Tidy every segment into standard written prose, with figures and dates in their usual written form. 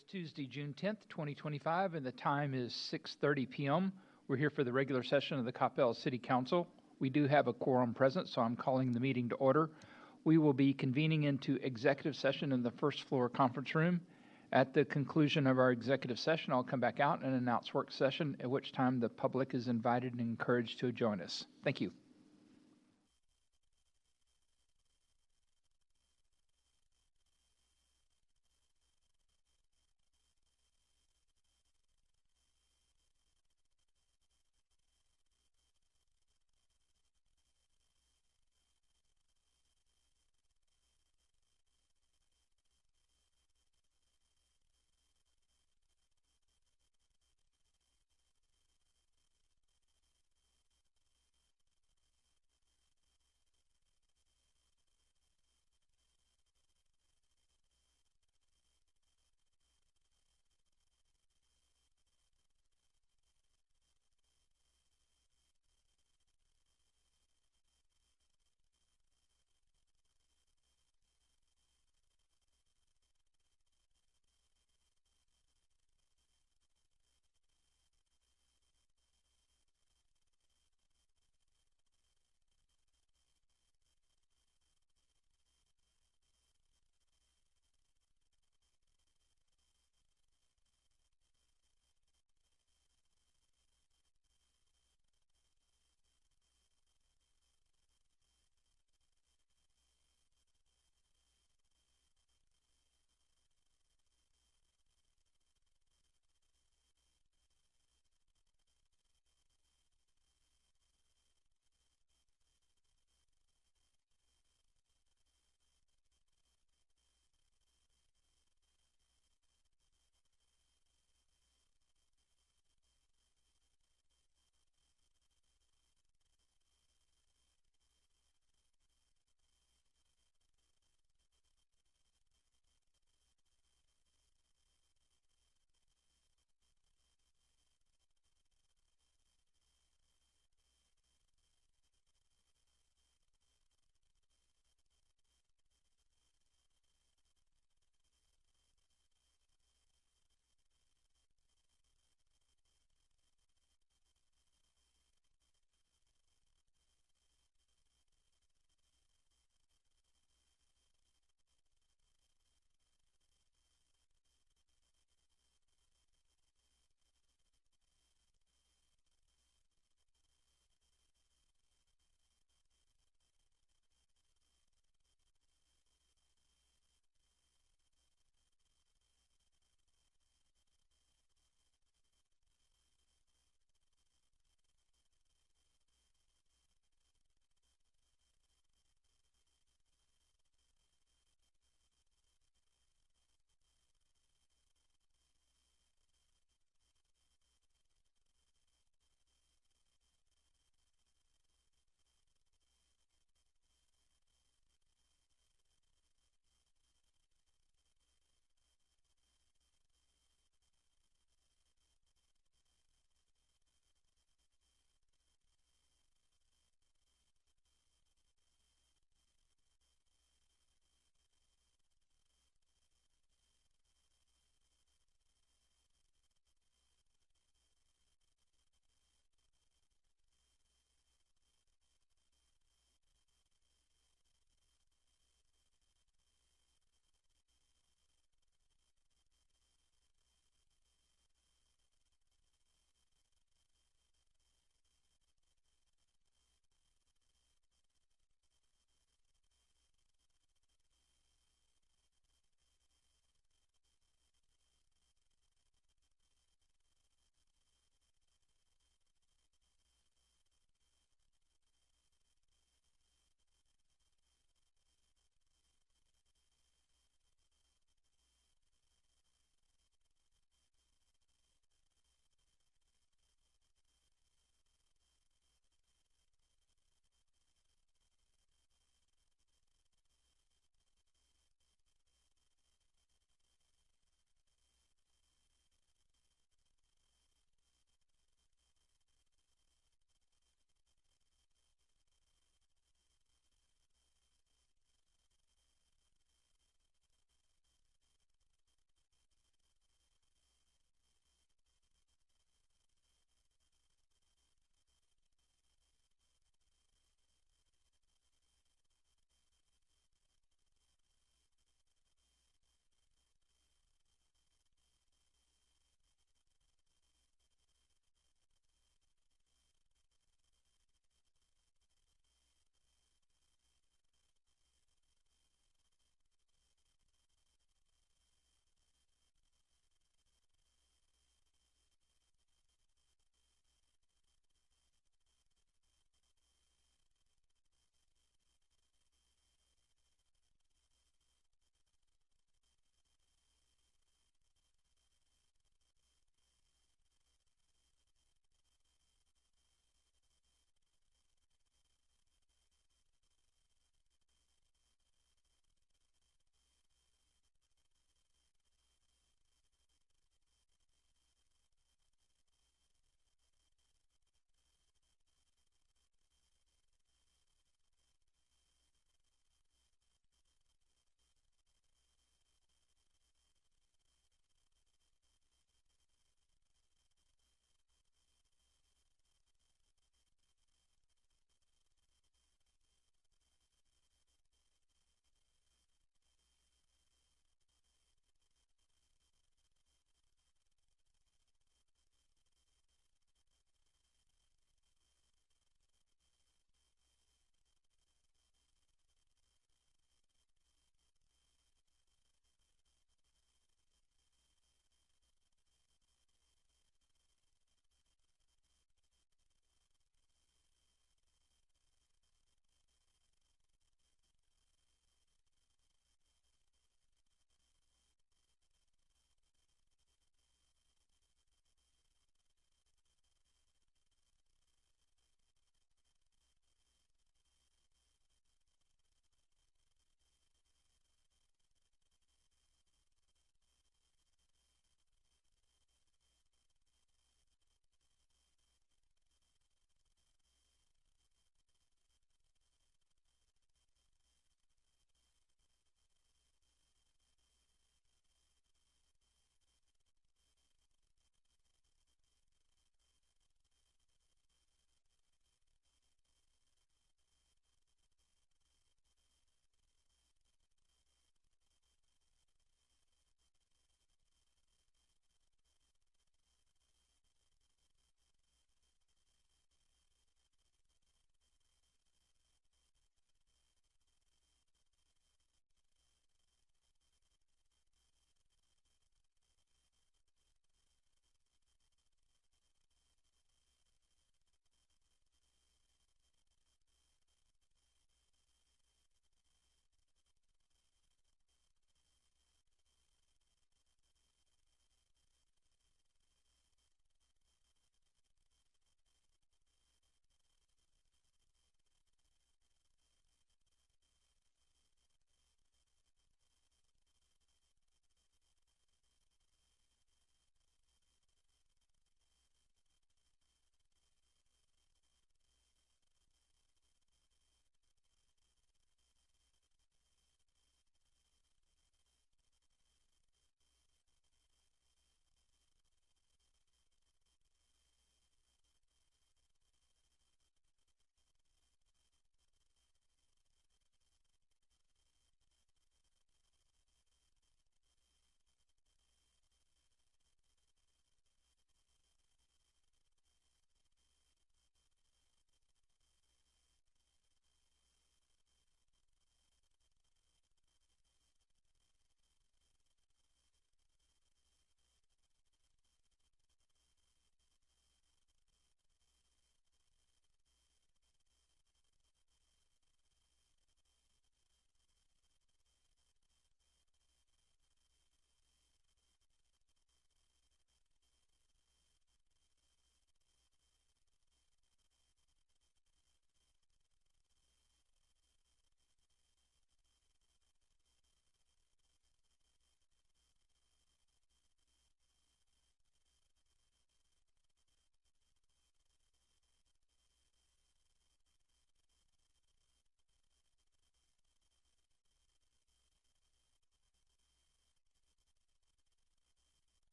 It's Tuesday, June 10th, 2025, and the time is 6:30 p.m. We're here for the regular session of the Coppell City Council. We do have a quorum present, so I'm calling the meeting to order. We will be convening into executive session in the first floor conference room. At the conclusion of our executive session, I'll come back out and announce work session, at which time the public is invited and encouraged to join us. Thank you.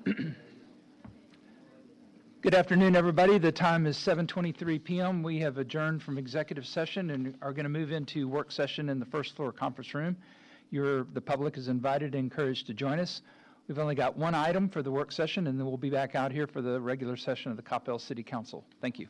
Good afternoon, everybody. The time is 7:23 p.m. We have adjourned from executive session and are going to move into work session in the first floor conference room. The public is invited and encouraged to join us. We've only got one item for the work session, and then we'll be back out here for the regular session of the Coppell City Council. Thank you.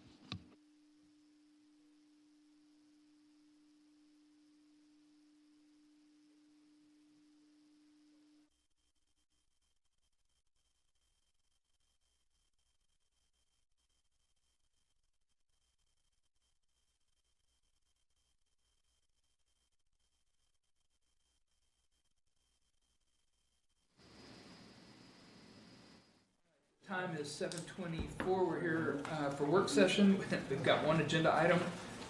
Time is 7:24. We're here for work session. We've got one agenda item,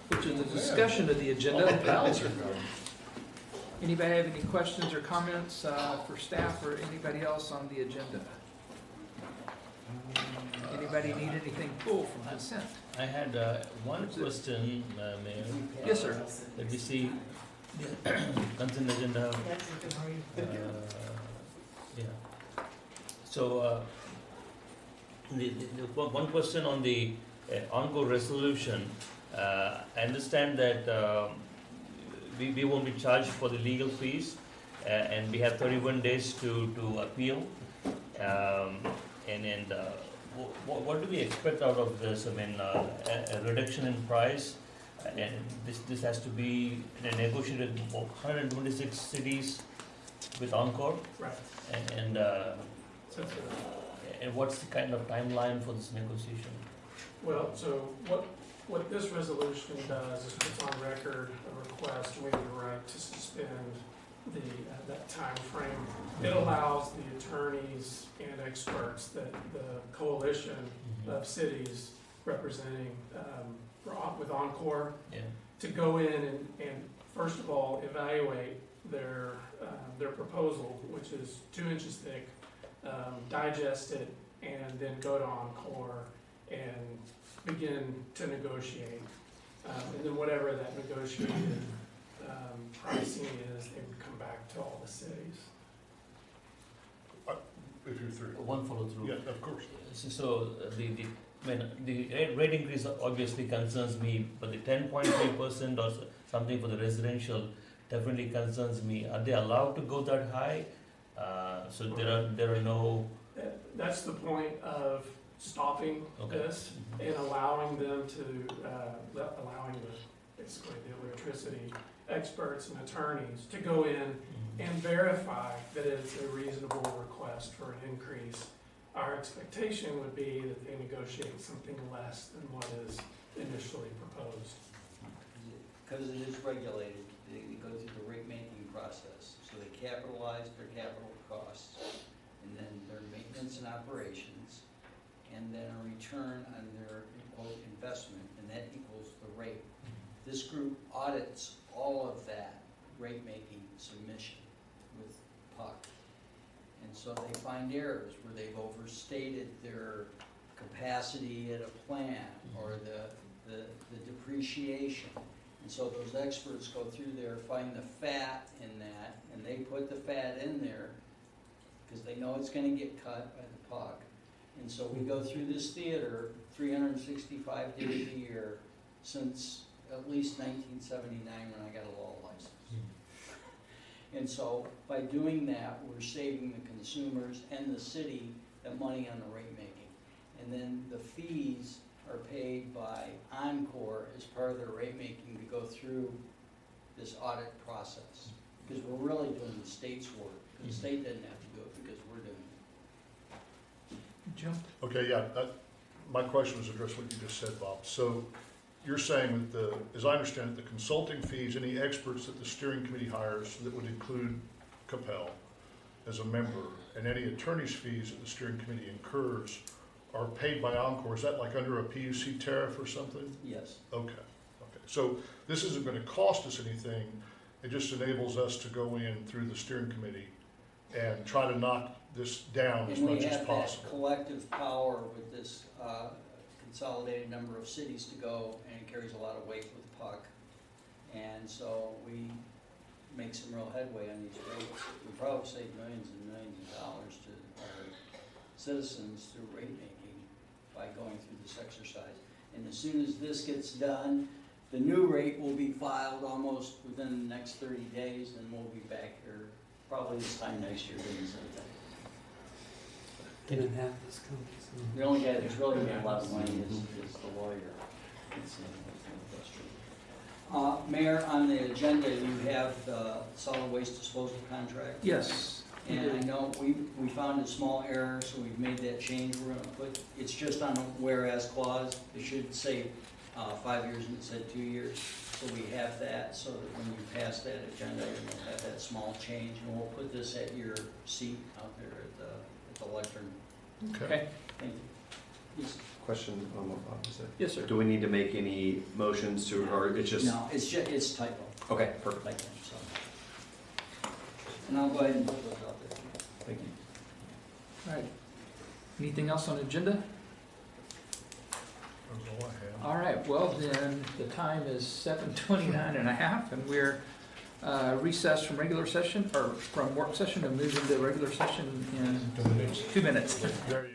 which is a discussion of the agenda. Anybody have any questions or comments for staff or anybody else on the agenda? Anybody need anything pulled from consent? I had one question, Mayor. Yes, sir. Let me see the consent agenda. Yeah. So, the one question on the Encore resolution. I understand that we won't be charged for the legal fees, and we have 31 days to appeal. What do we expect out of this? I mean, a reduction in price, and this has to be negotiated with 126 cities with Encore. Right. And what's the kind of timeline for this negotiation? Well, so what this resolution does is puts on record a request with the right to suspend that time frame. It allows the attorneys and experts that the coalition of cities representing with Encore to go in and first of all evaluate their proposal, which is 2 inches thick, digest it, and then go to Encore and begin to negotiate. And then whatever that negotiated pricing is, they would come back to all the cities. If you're through. One follow through. Yeah, of course. So the rate increase obviously concerns me, but the 10.3% or something for the residential definitely concerns me. Are they allowed to go that high? So there are no. That's the point of stopping this and allowing them to basically the electricity experts and attorneys to go in and verify that it's a reasonable request for an increase. Our expectation would be that they negotiate something less than what is initially proposed. Because it is regulated, they go through the rate-making process. So they capitalize their capital costs, and then their maintenance and operations, and then a return on their, quote, investment, and that equals the rate. This group audits all of that rate-making submission with PUC. And so they find errors where they've overstated their capacity at a plant or the depreciation. And so those experts go through there, find the fat in that, and they put the fat in there because they know it's going to get cut by the PUC. And so we go through this theater 365 days a year since at least 1979 when I got a law license. And so by doing that, we're saving the consumers and the city that money on the rate making. And then the fees are paid by Encore as part of their rate making to go through this audit process. Because we're really doing the state's work. The state doesn't have to do it because we're doing it. Jim? Okay, yeah, my question was addressed what you just said, Bob. So you're saying that as I understand it, the consulting fees, any experts that the steering committee hires, that would include Coppell as a member, and any attorney's fees that the steering committee incurs are paid by Encore. Is that like under a PUC tariff or something? Yes. Okay. So this isn't going to cost us anything. It just enables us to go in through the steering committee and try to knock this down as much as And we have that possible. collective power with this consolidated number of cities to go, and it carries a lot of weight with PUC. And so we make some real headway on these rates. We probably save millions and millions of dollars to our citizens through rate making by going through this exercise. And as soon as this gets done, the new rate will be filed almost within the next 30 days, and we'll be back here probably this time next year doing the same thing. Didn't have this company. The only guy that's really made a lot of money is the lawyer. Mayor, on the agenda, you have the solid waste disposal contract. Yes. And I know we found a small error, so we've made that change. We're gonna put, it's just on a whereas clause. It should say 5 years and it said 2 years. So we have that, so that when you pass that agenda, you'll have that small change. And we'll put this at your seat out there at the lectern. Okay. Thank you. Yes. Question on what Bob said. Yes, sir. Do we need to make any motions to, or it's just? No, it's typo. Okay, perfect. Like that, so. And I'll go ahead and put those out there. Thank you. All right. Anything else on the agenda? That's all I have. All right, well then, the time is 7:29 and a half, and we're recessed from regular session, or from work session, and move into regular session in 2 minutes. There you go.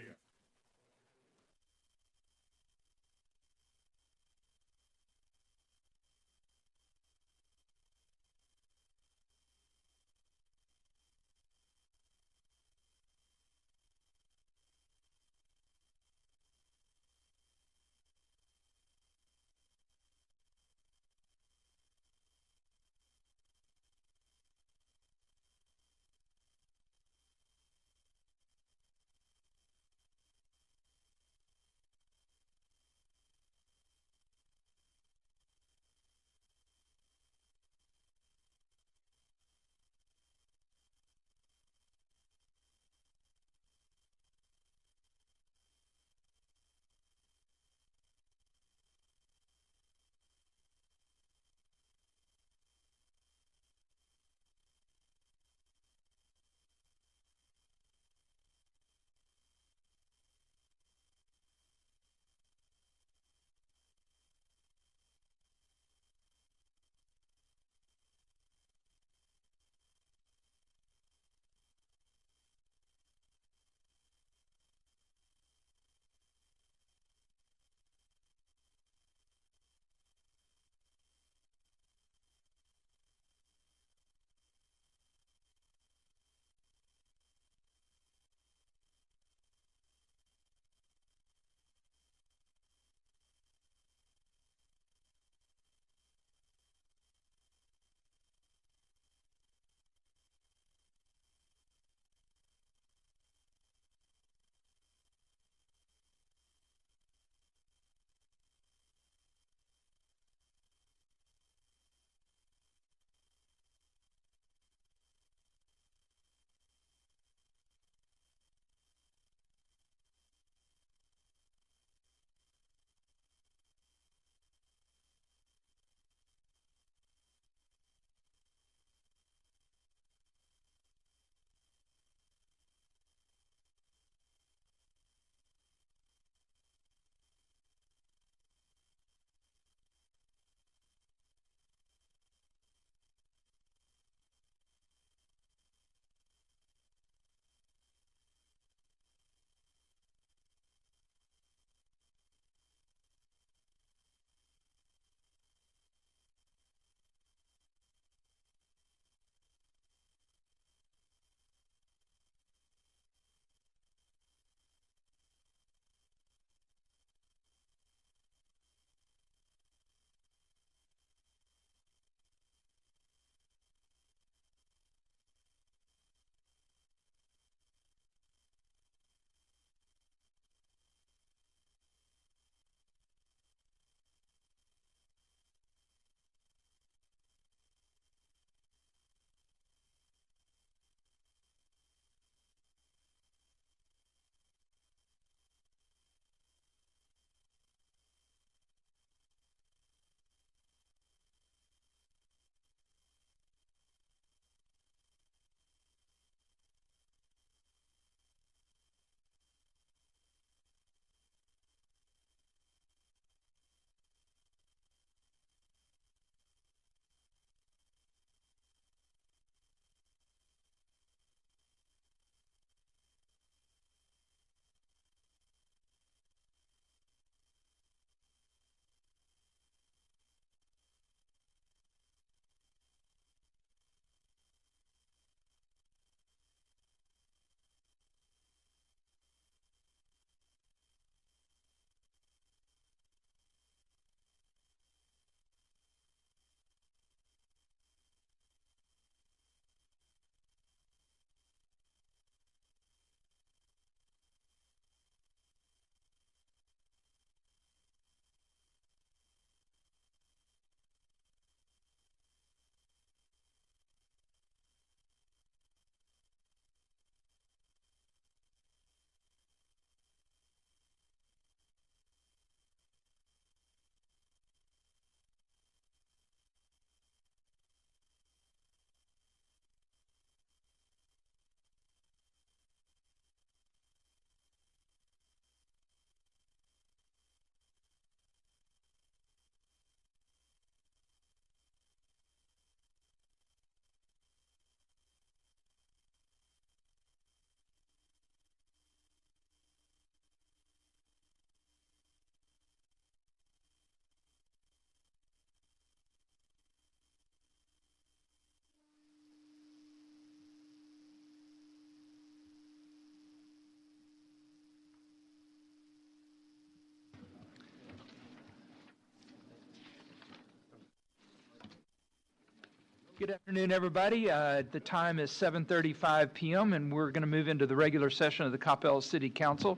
Good afternoon, everybody. The time is 7:35 p.m., and we're going to move into the regular session of the Coppell City Council.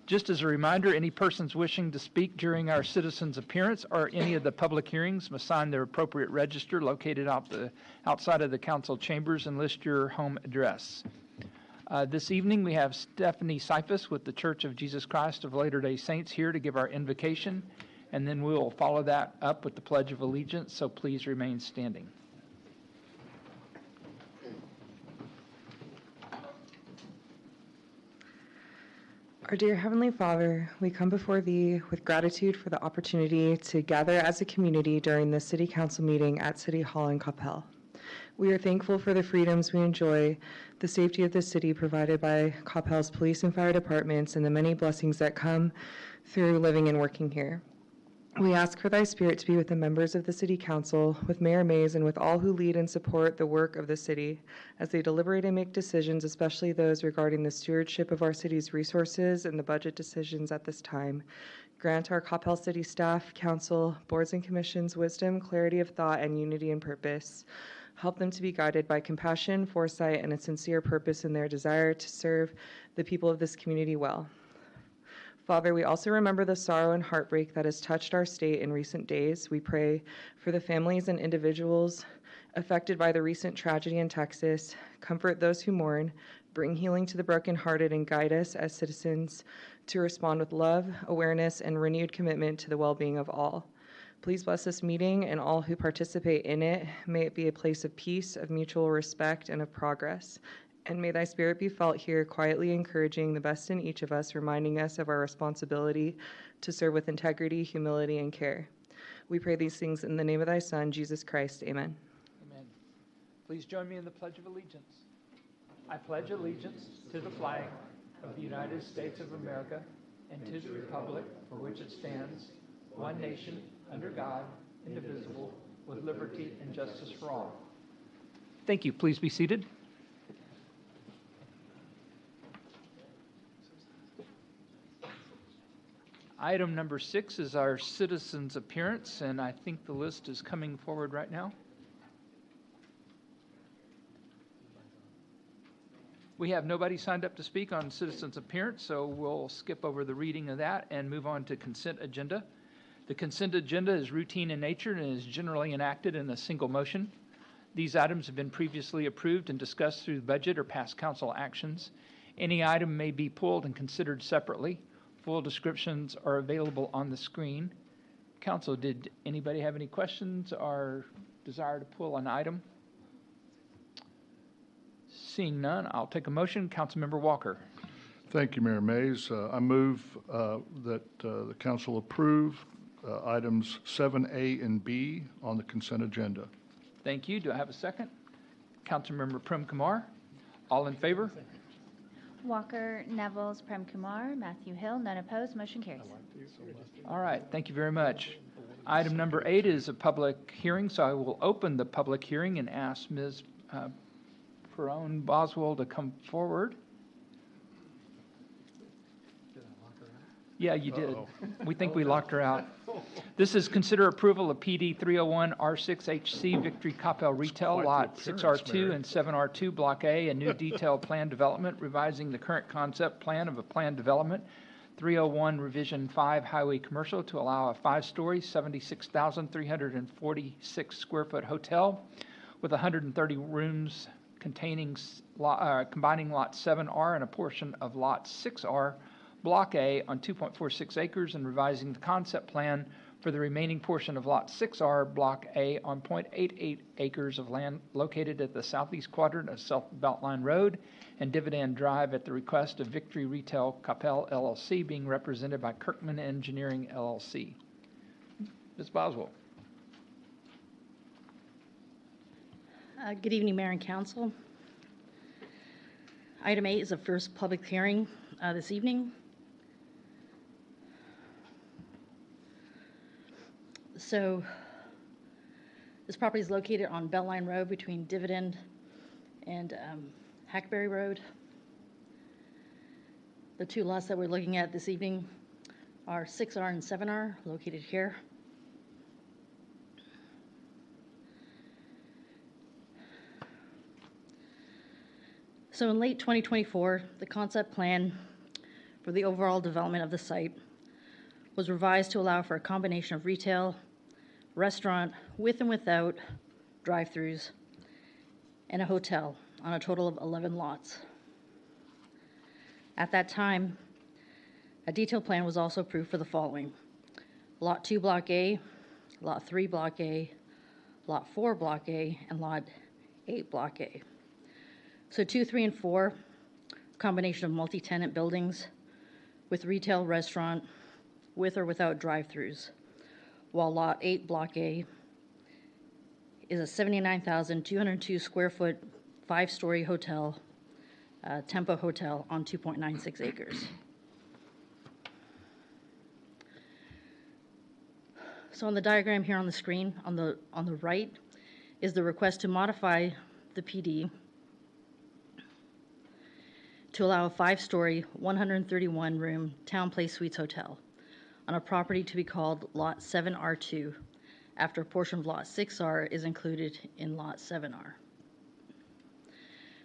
Just as a reminder, any persons wishing to speak during our citizens' appearance or any of the public hearings must sign their appropriate register located outside of the council chambers and list your home address. This evening, we have Stephanie Cephas with the Church of Jesus Christ of Latter-day Saints here to give our invocation, and then we will follow that up with the Pledge of Allegiance, so please remain standing. Our dear Heavenly Father, we come before Thee with gratitude for the opportunity to gather as a community during the City Council meeting at City Hall in Coppell. We are thankful for the freedoms we enjoy, the safety of the city provided by Coppell's police and fire departments, and the many blessings that come through living and working here. We ask for Thy Spirit to be with the members of the City Council, with Mayor Mays, and with all who lead and support the work of the city as they deliberate and make decisions, especially those regarding the stewardship of our city's resources and the budget decisions at this time. Grant our Coppell City staff, council, boards and commissions wisdom, clarity of thought, and unity in purpose. Help them to be guided by compassion, foresight, and a sincere purpose in their desire to serve the people of this community well. Father, we also remember the sorrow and heartbreak that has touched our state in recent days. We pray for the families and individuals affected by the recent tragedy in Texas. Comfort those who mourn, bring healing to the brokenhearted, and guide us as citizens to respond with love, awareness, and renewed commitment to the well-being of all. Please bless this meeting and all who participate in it. May it be a place of peace, of mutual respect, and of progress. And may Thy Spirit be felt here, quietly encouraging the best in each of us, reminding us of our responsibility to serve with integrity, humility, and care. We pray these things in the name of Thy Son, Jesus Christ. Amen. Amen. Please join me in the Pledge of Allegiance. I pledge allegiance to the flag of the United States of America and to the republic for which it stands, one nation, under God, indivisible, with liberty and justice for all. Thank you. Please be seated. Item number 6 is our citizens' appearance, and I think the list is coming forward right now. We have nobody signed up to speak on citizens' appearance, so we'll skip over the reading of that and move on to consent agenda. The consent agenda is routine in nature and is generally enacted in a single motion. These items have been previously approved and discussed through budget or past council actions. Any item may be pulled and considered separately. Full descriptions are available on the screen. Council, did anybody have any questions or desire to pull an item? Seeing none, I'll take a motion. Councilmember Walker. Thank you, Mayor Mays. I move that the council approve items 7A and B on the consent agenda. Thank you. Do I have a second? Councilmember Prem Kumar. All in favor? Walker, Nevels, Prem Kumar, Matthew Hill, none opposed, motion carries. All right, thank you very much. Item number 8 is a public hearing, so I will open the public hearing and ask Ms. Perone Boswell to come forward. Yeah, you did. We think we locked her out. This is consider approval of PD 301 R6HC Victory Coppell Retail Lot 6R2 and 7R2 Block A, a new detailed plan development, revising the current concept plan of a plan development, 301 Revision 5 Highway Commercial to allow a 5-story, 76,346 square foot hotel with 130 rooms combining Lot 7R and a portion of Lot 6R Block A on 2.46 acres and revising the concept plan for the remaining portion of Lot 6R Block A on 0.88 acres of land located at the southeast quadrant of South Beltline Road and Dividend Drive at the request of Victory Retail Coppell LLC, being represented by Kirkman Engineering LLC. Ms. Boswell. Good evening, Mayor and Council. Item 8 is the first public hearing this evening. So this property is located on Beltline Road between Dividend and Hackberry Road. The two lots that we're looking at this evening are 6R and 7R, located here. So in late 2024, the concept plan for the overall development of the site was revised to allow for a combination of retail, restaurant, with and without drive-throughs, and a hotel on a total of 11 lots. At that time, a detailed plan was also approved for the following: Lot 2 Block A, Lot 3 Block A, Lot 4 Block A, and Lot 8 Block A. So 2, 3, and 4, combination of multi-tenant buildings with retail, restaurant, with or without drive-throughs, while Lot 8 Block A is a 79,202 square foot, 5-story hotel, Tempo Hotel on 2.96 acres. So on the diagram here on the screen, on the right, is the request to modify the PD to allow a 5-story, 131-room Town Place Suites Hotel on a property to be called Lot 7R2, after a portion of Lot 6R is included in Lot 7R.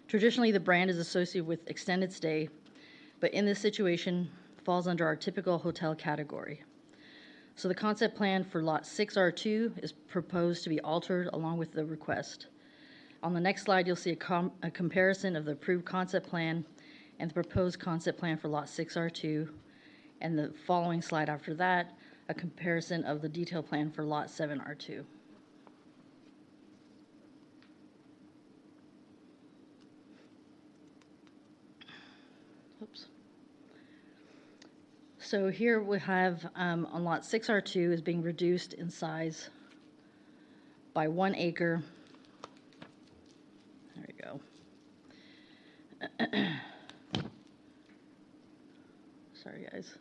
Traditionally, the brand is associated with extended stay, but in this situation, falls under our typical hotel category. So the concept plan for Lot 6R2 is proposed to be altered along with the request. On the next slide, you'll see a comparison of the approved concept plan and the proposed concept plan for Lot 6R2, and the following slide after that, a comparison of the detailed plan for Lot 7R2. Oops. So here we have on Lot 6R2 is being reduced in size by 1 acre. There we go. Sorry, guys.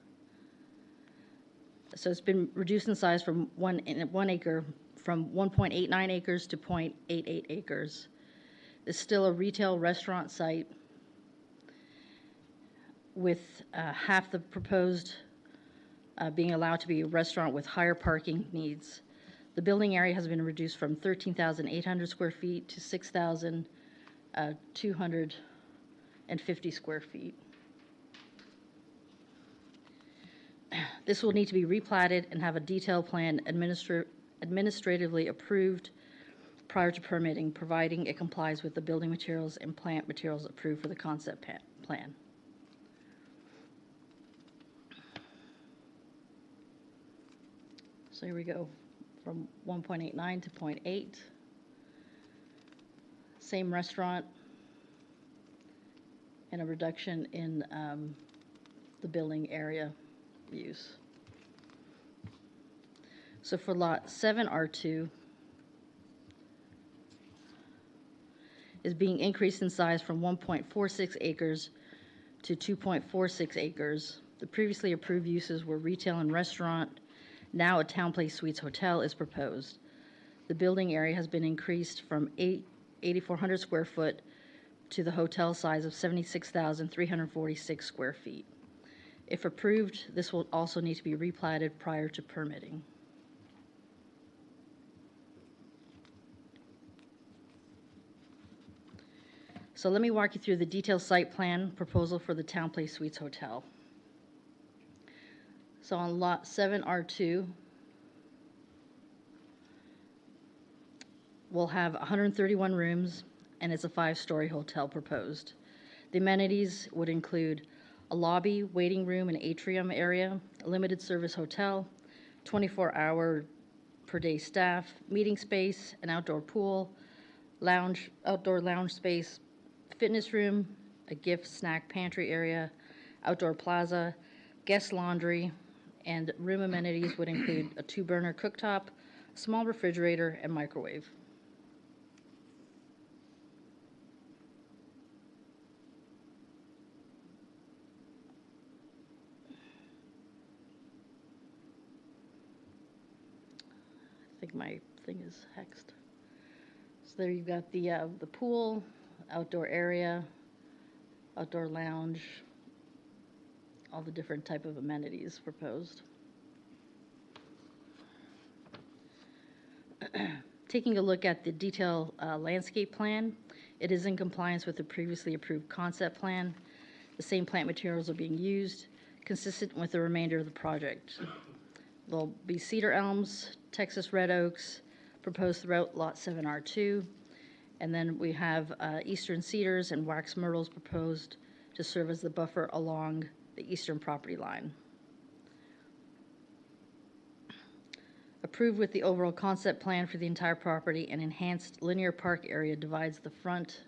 So it's been reduced in size from 1 acre, from 1.89 acres to 0.88 acres. It's still a retail restaurant site with half the proposed being allowed to be a restaurant with higher parking needs. The building area has been reduced from 13,800 square feet to 6,250 square feet. This will need to be replatted and have a detailed plan administratively approved prior to permitting, providing it complies with the building materials and plant materials approved for the concept plan. So here we go, from 1.89 to 0.8. Same restaurant, and a reduction in the building area use. So for Lot 7R2 is being increased in size from 1.46 acres to 2.46 acres. The previously approved uses were retail and restaurant. Now a Town Place Suites Hotel is proposed. The building area has been increased from 8,400 square foot to the hotel size of 76,346 square feet. If approved, this will also need to be replatted prior to permitting. So let me walk you through the detailed site plan proposal for the Town Place Suites Hotel. So on Lot 7R2, we'll have 131 rooms, and it's a 5-story hotel proposed. The amenities would include a lobby, waiting room, and atrium area, a limited service hotel, 24-hour per day staff, meeting space, an outdoor pool, lounge, outdoor lounge space, fitness room, a gift snack pantry area, outdoor plaza, guest laundry, and room amenities would include a 2-burner cooktop, a small refrigerator, and microwave. I think my thing is hexed. So there you've got the pool, outdoor area, outdoor lounge, all the different type of amenities proposed. Taking a look at the detailed landscape plan, it is in compliance with the previously approved concept plan. The same plant materials are being used, consistent with the remainder of the project. There'll be cedar elms, Texas red oaks, proposed throughout Lot 7R2, and then we have eastern cedars and wax myrtles proposed to serve as the buffer along the eastern property line. Approved with the overall concept plan for the entire property, an enhanced linear park area divides the front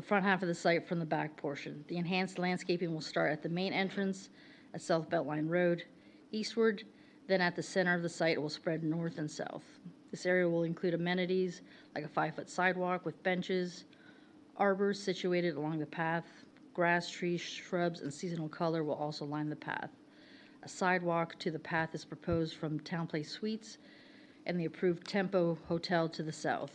half of the site from the back portion. The enhanced landscaping will start at the main entrance at South Beltline Road, eastward, then at the center of the site it will spread north and south. This area will include amenities like a 5-foot sidewalk with benches, arbors situated along the path, grass, trees, shrubs, and seasonal color will also line the path. A sidewalk to the path is proposed from Town Place Suites and the approved Tempo Hotel to the south.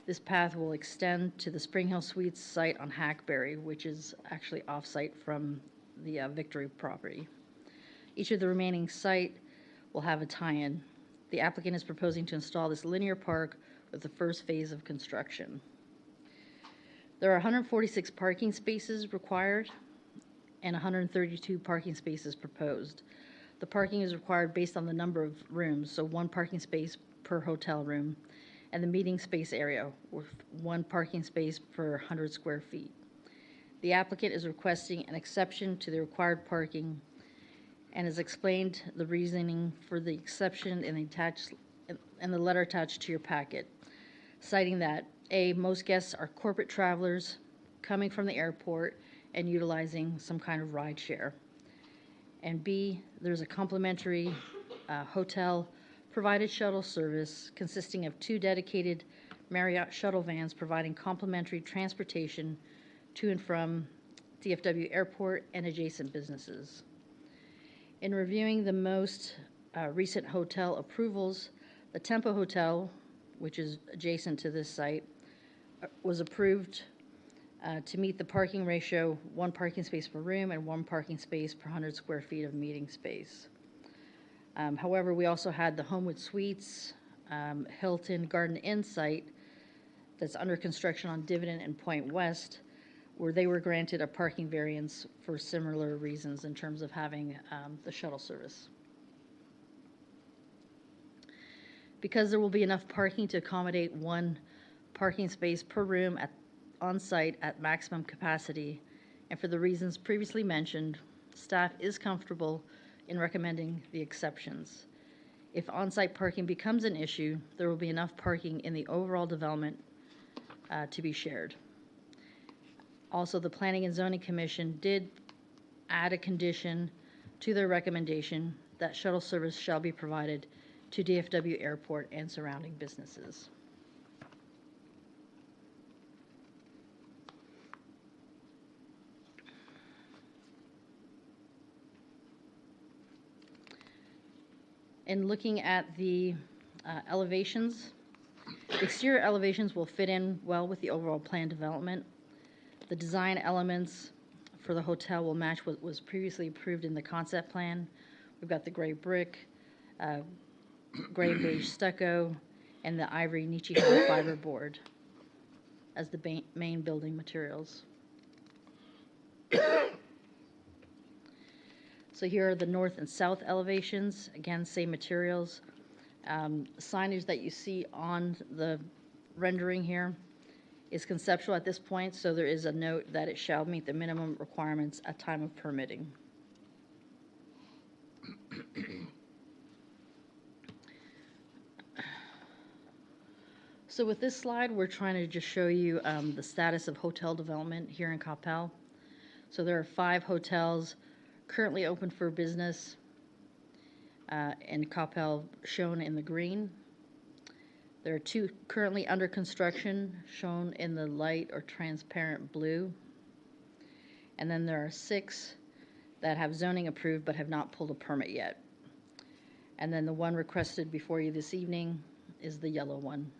This path will extend to the Spring Hill Suites site on Hackberry, which is actually off-site from the Victory property. Each of the remaining site will have a tie-in. The applicant is proposing to install this linear park with the first phase of construction. There are 146 parking spaces required and 132 parking spaces proposed. The parking is required based on the number of rooms, so 1 parking space per hotel room, and the meeting space area with 1 parking space per 100 square feet. The applicant is requesting an exception to the required parking and has explained the reasoning for the exception in the letter attached to your packet, citing that A, most guests are corporate travelers coming from the airport and utilizing some kind of ride share. And B, there's a complimentary hotel provided shuttle service consisting of 2 dedicated Marriott shuttle vans providing complimentary transportation to and from DFW Airport and adjacent businesses. In reviewing the most recent hotel approvals, the Tempo Hotel, which is adjacent to this site, was approved to meet the parking ratio, 1 parking space per room and 1 parking space per 100 square feet of meeting space. However, we also had the Homewood Suites, Hilton Garden Inn site that's under construction on Dividend and Point West, where they were granted a parking variance for similar reasons in terms of having the shuttle service. Because there will be enough parking to accommodate 1 parking space per room on site at maximum capacity, and for the reasons previously mentioned, staff is comfortable in recommending the exceptions. If on-site parking becomes an issue, there will be enough parking in the overall development to be shared. Also, the Planning and Zoning Commission did add a condition to their recommendation that shuttle service shall be provided to DFW Airport and surrounding businesses. In looking at the elevations, exterior elevations will fit in well with the overall plan development. The design elements for the hotel will match what was previously approved in the concept plan. We've got the gray brick, gray beige stucco, and the ivory Nichihara fiberboard as the main building materials. So here are the north and south elevations. Again, same materials. Signage that you see on the rendering here is conceptual at this point, so there is a note that it shall meet the minimum requirements at time of permitting. So with this slide, we're trying to just show you the status of hotel development here in Coppell. So there are 5 hotels currently open for business in Coppell, shown in the green. There are 2 currently under construction, shown in the light or transparent blue. And then there are 6 that have zoning approved but have not pulled a permit yet. And then the one requested before you this evening is the yellow one.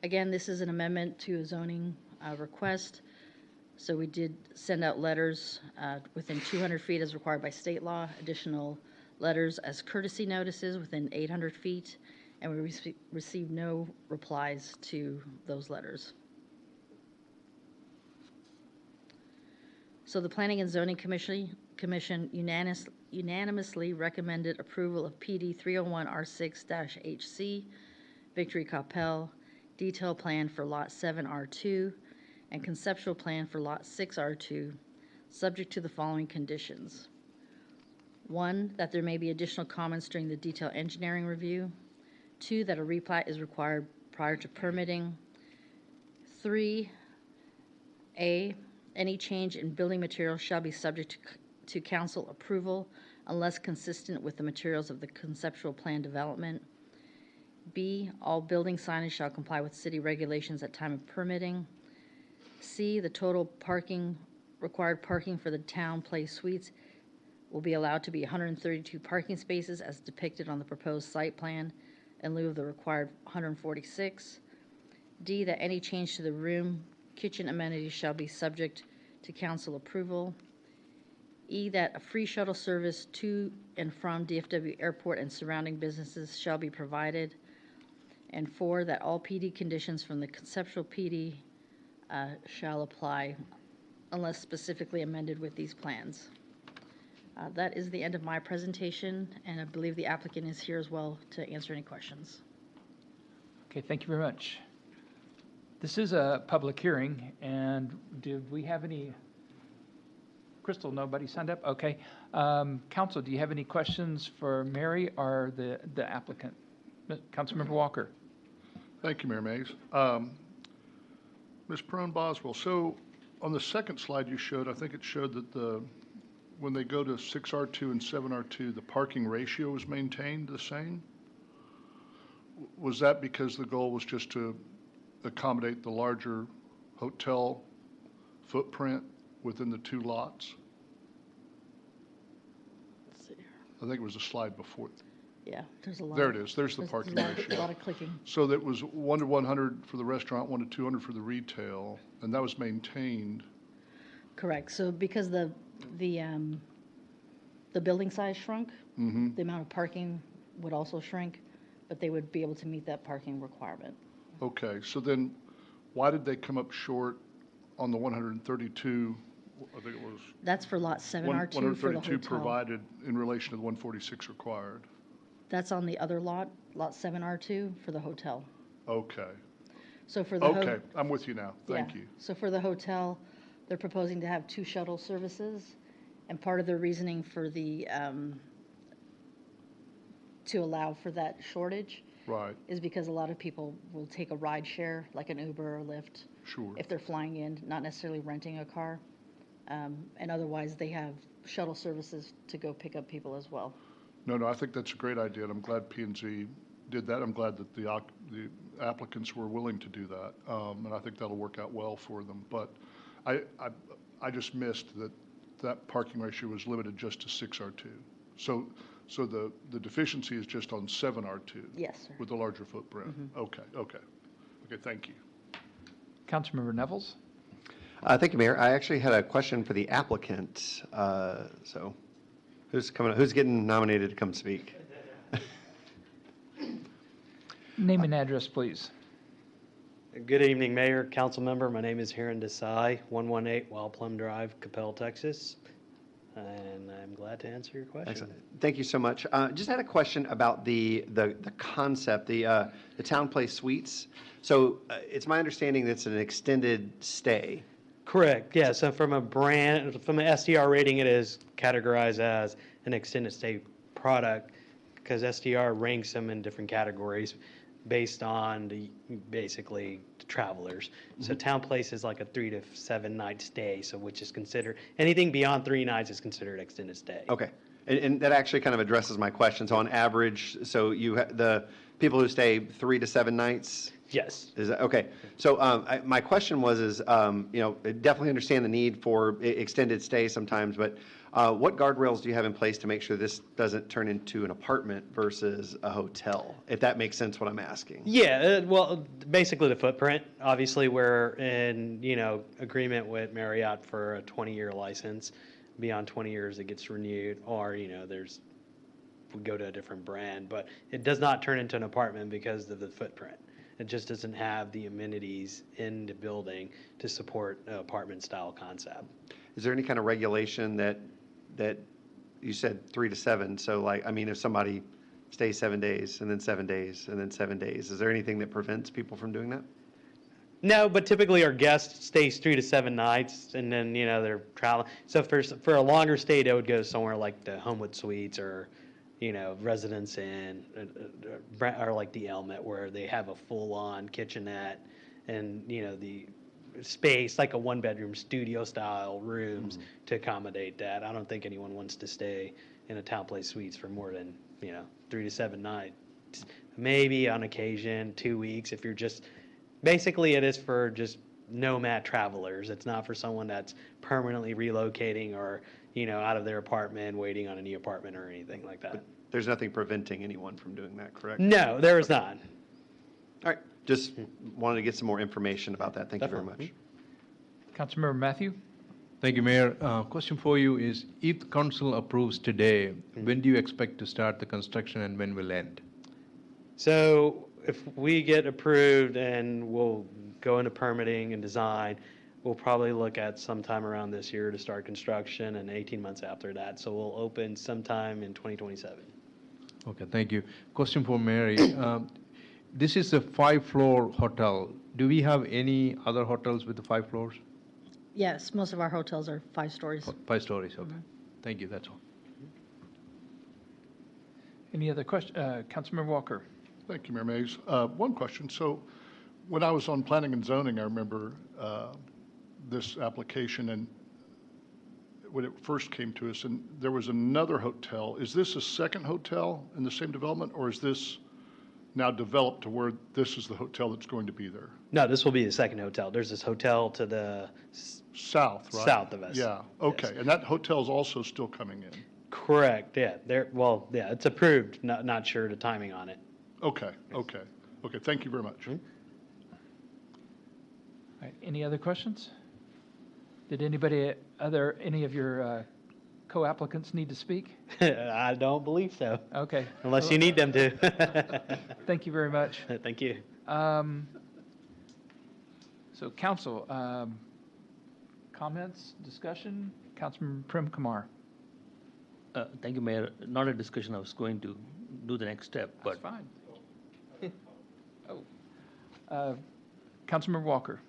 Again, this is an amendment to a zoning request. So we did send out letters within 200 feet as required by state law, additional letters as courtesy notices within 800 feet, and we received no replies to those letters. So the Planning and Zoning Commission unanimously recommended approval of PD 301R6-HC, Victory Coppell, detail plan for Lot 7R2, and conceptual plan for Lot 6R2, subject to the following conditions. 1, that there may be additional comments during the detail engineering review. 2, that a replat is required prior to permitting. 3, any change in building materials shall be subject to council approval unless consistent with the materials of the conceptual plan development. B, all building signage shall comply with city regulations at time of permitting. C, the total required parking for the town place suites will be allowed to be 132 parking spaces as depicted on the proposed site plan in lieu of the required 146. D, that any change to the room, kitchen amenities shall be subject to council approval. E, that a free shuttle service to and from DFW Airport and surrounding businesses shall be provided. And 4, that all PD conditions from the conceptual PD shall apply unless specifically amended with these plans. That is the end of my presentation, and I believe the applicant is here as well to answer any questions. Okay, thank you very much. This is a public hearing, and did we have any, Crystal, nobody signed up? Okay. Council, do you have any questions for Mary or the applicant? Councilmember Walker. Thank you, Mayor Mays. Ms. Perone-Boswell, so on the second slide you showed, I think it showed that when they go to 6R2 and 7R2, the parking ratio is maintained the same? Was that because the goal was just to accommodate the larger hotel footprint within the two lots? Let's see. I think it was a slide before. Yeah, there's a lot. There it is. There's the There's parking a lot ratio. of clicking. So that was 1 to 100 for the restaurant, 1 to 200 for the retail, and that was maintained. Correct. So because the building size shrunk, the amount of parking would also shrink, but they would be able to meet that parking requirement. Okay, so then why did they come up short on the 132, I think it was? That's for lot 7R2 for the 132 hotel. provided in relation to the 146 required. That's on the other lot 7R2 for the hotel. Okay, So for the okay, I'm with you now. Thank you. So for the hotel, they're proposing to have 2 shuttle services, and part of their reasoning for the to allow for that shortage Right, is because a lot of people will take a ride share, like an Uber or Lyft, sure. if they're flying in, not necessarily renting a car. And otherwise, they have shuttle services to go pick up people as well. No, I think that's a great idea, and I'm glad P&Z did that. I'm glad that the applicants were willing to do that, and I think that'll work out well for them. But I just missed that parking ratio was limited just to 6R2. So the deficiency is just on 7R2? Yes, sir. With the larger footprint? Okay, thank you. Councilmember Nevels. Thank you, Mayor. I actually had a question for the applicant. So who's getting nominated to come speak? Name and address, please. Good evening, Mayor, Council Member. My name is Hiran Desai, 118 Wild Plum Drive, Coppell, Texas. And I'm glad to answer your question. Excellent. Thank you so much. Just had a question about the concept, the Town Place Suites. So it's my understanding that it's an extended stay. Correct, yeah, so from an SDR rating, it is categorized as an extended stay product because SDR ranks them in different categories based on basically the travelers. So Town Place is like a 3 to 7 night stay, so which is considered, anything beyond 3 nights is considered extended stay. Okay, and that actually kind of addresses my question. So on average, so the people who stay 3 to 7 nights? Yes. Is that, okay. So my question was, definitely understand the need for extended stay sometimes, but What guardrails do you have in place to make sure this doesn't turn into an apartment versus a hotel? If that makes sense, what I'm asking. Yeah, well, basically the footprint. Obviously, we're in, agreement with Marriott for a 20-year license. Beyond 20 years, it gets renewed, or, we go to a different brand. But it does not turn into an apartment because of the footprint. It just doesn't have the amenities in the building to support an apartment-style concept. Is there any kind of regulation that you said 3 to 7? So if somebody stays 7 days and then 7 days and then 7 days, is there anything that prevents people from doing that? No, but typically our guest stays 3 to 7 nights, and then they're traveling. So for a longer stay, they would go somewhere like the Homewood Suites or Residence Inn, or like the Elmet, where they have a full-on kitchenette and the space, like a one-bedroom studio-style rooms to accommodate that. I don't think anyone wants to stay in a Town Place Suites for more than 3 to 7 nights. Maybe on occasion 2 weeks if you're just. Basically, it is for just nomad travelers. It's not for someone that's permanently relocating or, out of their apartment, waiting on a new apartment or anything like that. But there's nothing preventing anyone from doing that, correct? No, there is not. All right, just wanted to get some more information about that. Thank you very much. Councilmember Matthew? Thank you, Mayor. Question for you is, if the council approves today, when do you expect to start the construction and when will end? So if we get approved and we'll go into permitting and design, we'll probably look at sometime around this year to start construction and 18 months after that. So we'll open sometime in 2027. Okay, thank you. Question for Mary. This is a 5-floor hotel. Do we have any other hotels with the 5 floors? Yes, most of our hotels are 5 stories. 5 stories, okay. Thank you, that's all. Any other question? Councilmember Walker? Thank you, Mayor Mays. One question. So when I was on planning and zoning, I remember this application, and when it first came to us, and there was another hotel. Is this a second hotel in the same development, or is this now developed to where this is the hotel that's going to be there? No, this will be the second hotel. There's this hotel to the South, right? south of us. Yeah, okay. Yes. And that hotel's also still coming in? Correct, yeah. It's approved, not sure the timing on it. Okay. Thank you very much. All right, any other questions? Did any of your co-applicants need to speak? I don't believe so. Okay. Unless you need them to. Thank you very much. Thank you. So council, comments, discussion? Councilman Prem Kumar. Thank you, Mayor. Not a discussion, I was going to do the next step, but. That's fine. Councilmember Walker.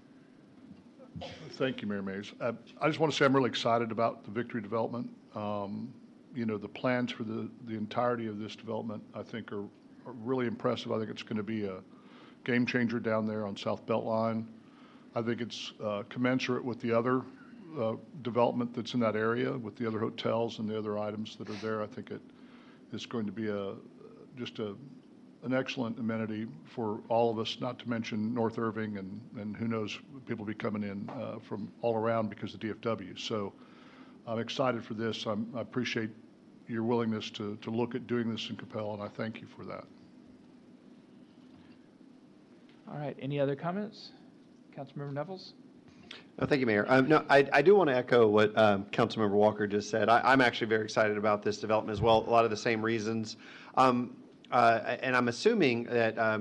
Thank you, Mayor Mays. I just want to say I'm really excited about the Victory development. The plans for the entirety of this development, I think, are really impressive. I think it's going to be a game changer down there on South Beltline. I think it's commensurate with the other development that's in that area, with the other hotels and the other items that are there. I think it is going to be an excellent amenity for all of us, not to mention North Irving and who knows, people will be coming in from all around because of DFW. So I'm excited for this. I appreciate your willingness to look at doing this in Coppell, and I thank you for that. All right, any other comments? Councilmember Nevels? No, thank you, Mayor. No, I do want to echo what Councilmember Walker just said. I'm actually very excited about this development as well, a lot of the same reasons. And I'm assuming that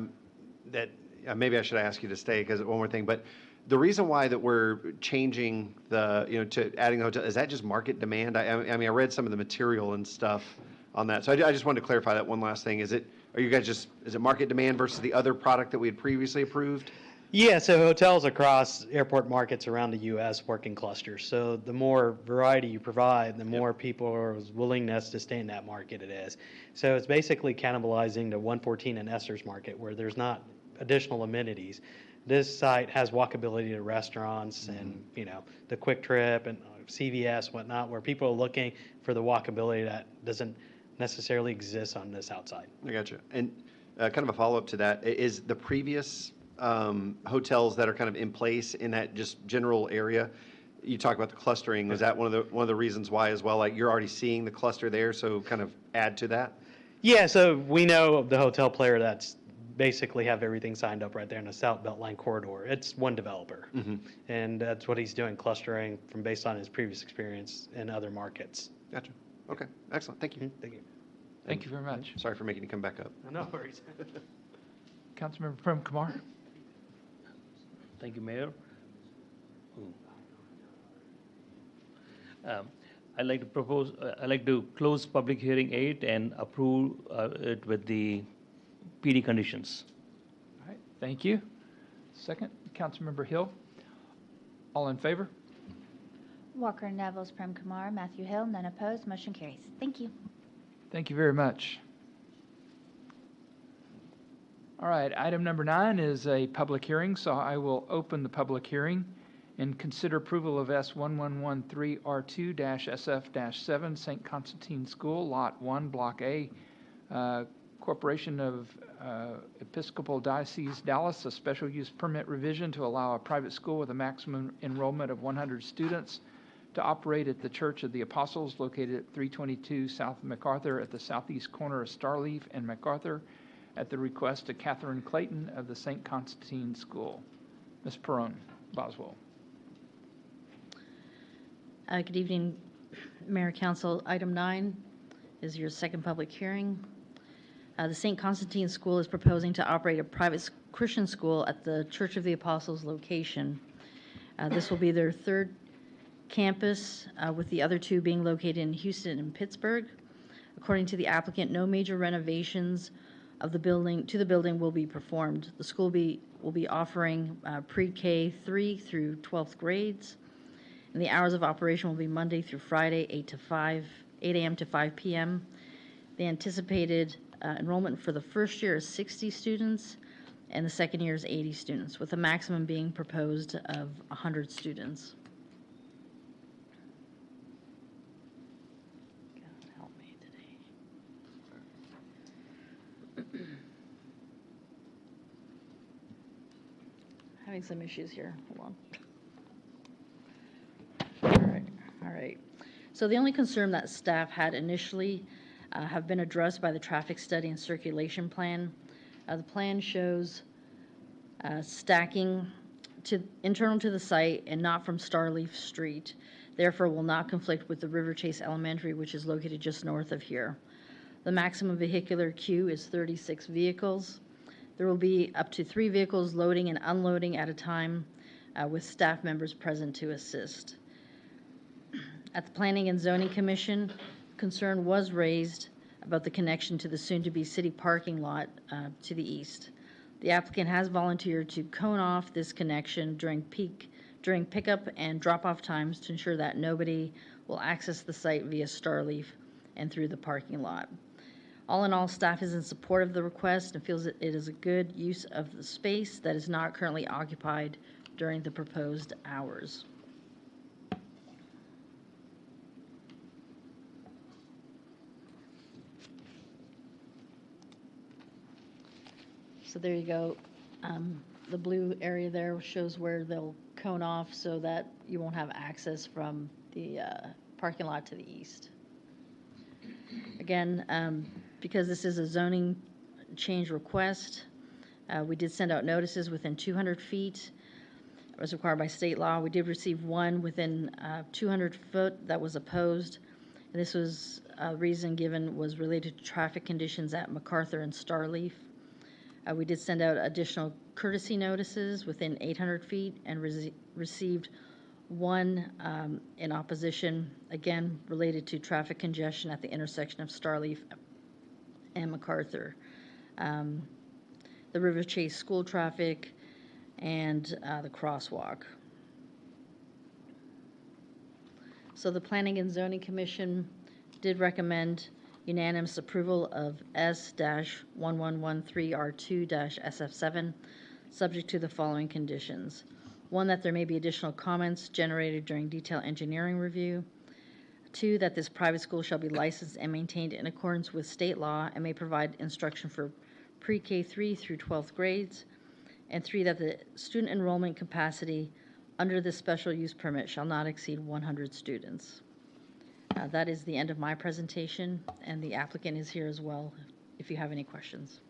maybe I should ask you to stay because one more thing, but the reason why that we're changing to adding the hotel, is that just market demand? I mean, I read some of the material and stuff on that. So I just wanted to clarify that one last thing. Is it market demand versus the other product that we had previously approved? Yeah, so hotels across airport markets around the U.S. work in clusters. So the more variety you provide, the more people's willingness to stay in that market it is. So it's basically cannibalizing the 114 and Esther's market where there's not additional amenities. This site has walkability to restaurants and, the Quick Trip and CVS, whatnot, where people are looking for the walkability that doesn't necessarily exist on this outside. I got you. And kind of a follow-up to that, is the previous hotels that are kind of in place in that just general area, you talk about the clustering, is that one of the reasons why as well? Like, you're already seeing the cluster there, so kind of add to that? Yeah, so we know of the hotel player that's basically have everything signed up right there in the South Beltline corridor. It's one developer. And that's what he's doing, clustering from based on his previous experience in other markets. Gotcha. Okay, excellent. Thank you. Thank you. Thank you very much. Sorry for making you come back up. No worries. Councilmember Prem Kumar. Thank you, Mayor. I'd like to propose, I'd like to close public hearing 8 and approve it with the PD conditions. All right, thank you. Second, Councilmember Hill. All in favor? Walker, Nevels, Prem Kumar, Matthew Hill, none opposed, motion carries. Thank you. Thank you very much. All right, item number 9 is a public hearing, so I will open the public hearing and consider approval of S1113R2-SF-7, St. Constantine School, Lot 1, Block A, Corporation of Episcopal Diocese Dallas, a special use permit revision to allow a private school with a maximum enrollment of 100 students to operate at the Church of the Apostles located at 322 South MacArthur at the southeast corner of Starleaf and MacArthur at the request of Catherine Clayton of the St. Constantine School. Ms. Perron Boswell. Good evening, Mayor, Council. Item 9 is your second public hearing. The St. Constantine School is proposing to operate a private Christian school at the Church of the Apostles location. This will be their third campus, with the other 2 being located in Houston and Pittsburgh. According to the applicant, no major renovations of the building will be performed. The school will be offering pre-K 3 through 12th grades, and the hours of operation will be Monday through Friday, 8 a.m. to 5 p.m. The anticipated enrollment for the first year is 60 students, and the second year is 80 students, with a maximum being proposed of 100 students. God help me today. Having some issues here. Hold on. All right. So the only concern that staff had initially have been addressed by the traffic study and circulation plan. The plan shows stacking internal to the site and not from Starleaf Street. Therefore, will not conflict with the River Chase Elementary, which is located just north of here. The maximum vehicular queue is 36 vehicles. There will be up to 3 vehicles loading and unloading at a time, with staff members present to assist. At the Planning and Zoning Commission, concern was raised about the connection to the soon-to-be city parking lot to the east. The applicant has volunteered to cone off this connection during pickup and drop-off times to ensure that nobody will access the site via Starleaf and through the parking lot. All in all, staff is in support of the request and feels that it is a good use of the space that is not currently occupied during the proposed hours. So there you go. The blue area there shows where they'll cone off so that you won't have access from the parking lot to the east. Again, because this is a zoning change request, we did send out notices within 200 feet. It was required by state law. We did receive one within 200 foot that was opposed. And this was reason given was related to traffic conditions at MacArthur and Starleaf. We did send out additional courtesy notices within 800 feet and received one in opposition, again related to traffic congestion at the intersection of Starleaf and MacArthur. The River Chase school traffic and the crosswalk. So the Planning and Zoning Commission did recommend unanimous approval of S-1113R2-SF7, subject to the following conditions. 1, that there may be additional comments generated during detailed engineering review. 2, that this private school shall be licensed and maintained in accordance with state law and may provide instruction for pre-K 3 through 12th grades. And 3, that the student enrollment capacity under this special use permit shall not exceed 100 students. That is the end of my presentation, and the applicant is here as well, if you have any questions.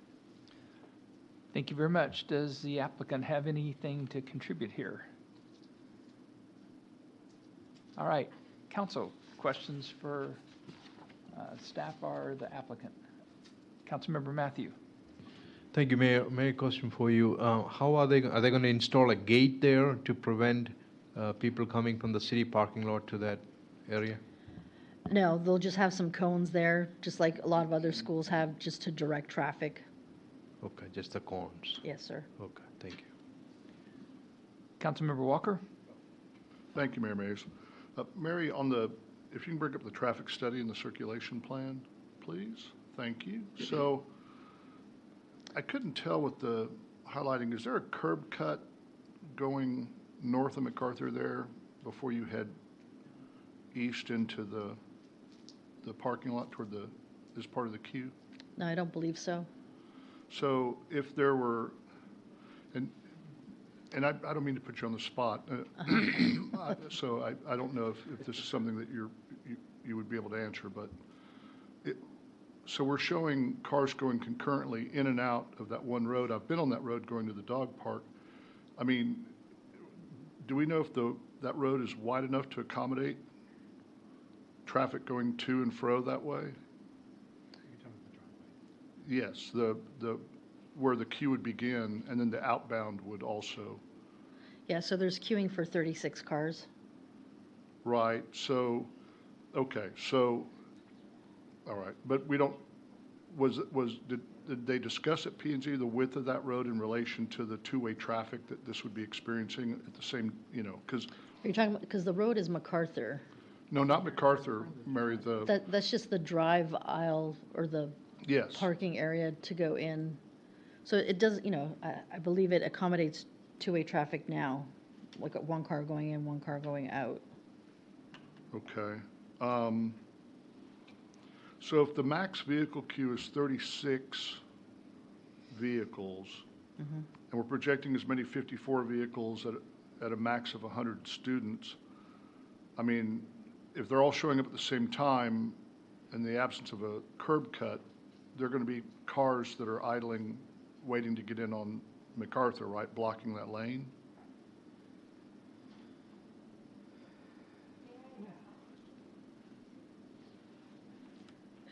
Thank you very much. Does the applicant have anything to contribute here? All right, council, questions for staff or the applicant? Councilmember Matthew. Thank you, Mayor. Mayor, question for you. How are they going to install a gate there to prevent people coming from the city parking lot to that area? No, they'll just have some cones there, just like a lot of other schools have, just to direct traffic. Okay, just the cones. Yes, sir. Okay, thank you. Councilmember Walker. Thank you, Mayor Mayes. Mary, if you can bring up the traffic study and the circulation plan, please. Thank you. So I couldn't tell with the highlighting, is there a curb cut going north of MacArthur there before you head east into the parking lot toward as part of the queue? No, I don't believe so. So if there were, and I don't mean to put you on the spot, so I don't know if this is something that you would be able to answer, but so we're showing cars going concurrently in and out of that one road. I've been on that road going to the dog park. I mean, do we know if that road is wide enough to accommodate traffic going to and fro that way? Yes, where the queue would begin, and then the outbound would also. Yeah, so there's queuing for 36 cars. Right, so, okay, so, all right, but we don't, did they discuss at P&Z the width of that road in relation to the two-way traffic that this would be experiencing at the same, because. Are you talking about, because the road is MacArthur. No, not MacArthur, Mary, That's just the drive aisle or the yes. parking area to go in. So it does, I believe it accommodates two-way traffic now, like one car going in, one car going out. Okay. So if the max vehicle queue is 36 vehicles, and we're projecting as many 54 vehicles at a max of 100 students, I mean, if they're all showing up at the same time in the absence of a curb cut, there are going to be cars that are idling, waiting to get in on MacArthur, right, blocking that lane?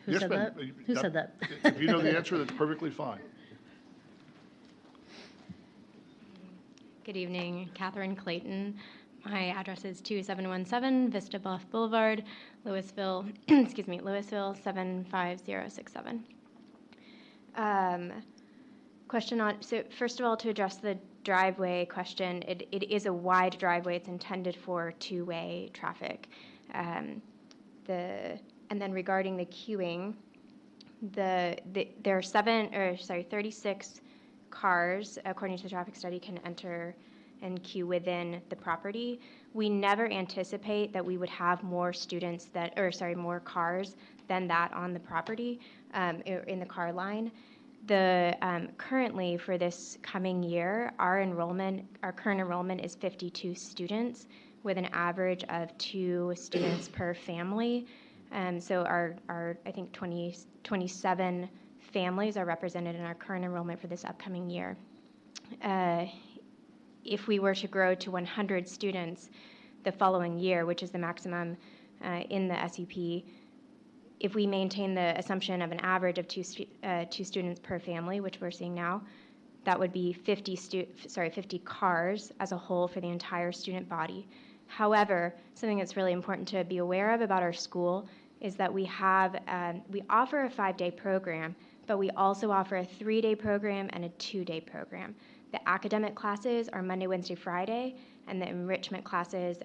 Who Yes, said ma'am. that? Who said that? If you know the answer, that's perfectly fine. Good evening, Catherine Clayton. My address is 2717 Vista Bluff Boulevard, Louisville, Louisville 75067. Question on, so first of all, to address the driveway question, it is a wide driveway. It's intended for two-way traffic. And then regarding the queuing, there are 36 cars, according to the traffic study, can enter and queue within the property. We never anticipate that we would have more more cars than that on the property, in the car line. Currently for this coming year, our current enrollment is 52 students with an average of 2 students per family. So our I think 27 families are represented in our current enrollment for this upcoming year. If we were to grow to 100 students the following year, which is the maximum in the SUP, if we maintain the assumption of an average of 2 students per family, which we're seeing now, that would be 50 cars as a whole for the entire student body. However, something that's really important to be aware of about our school is that we offer a 5-day program, but we also offer a 3-day program and a 2-day program. The academic classes are Monday, Wednesday, Friday, and the enrichment classes,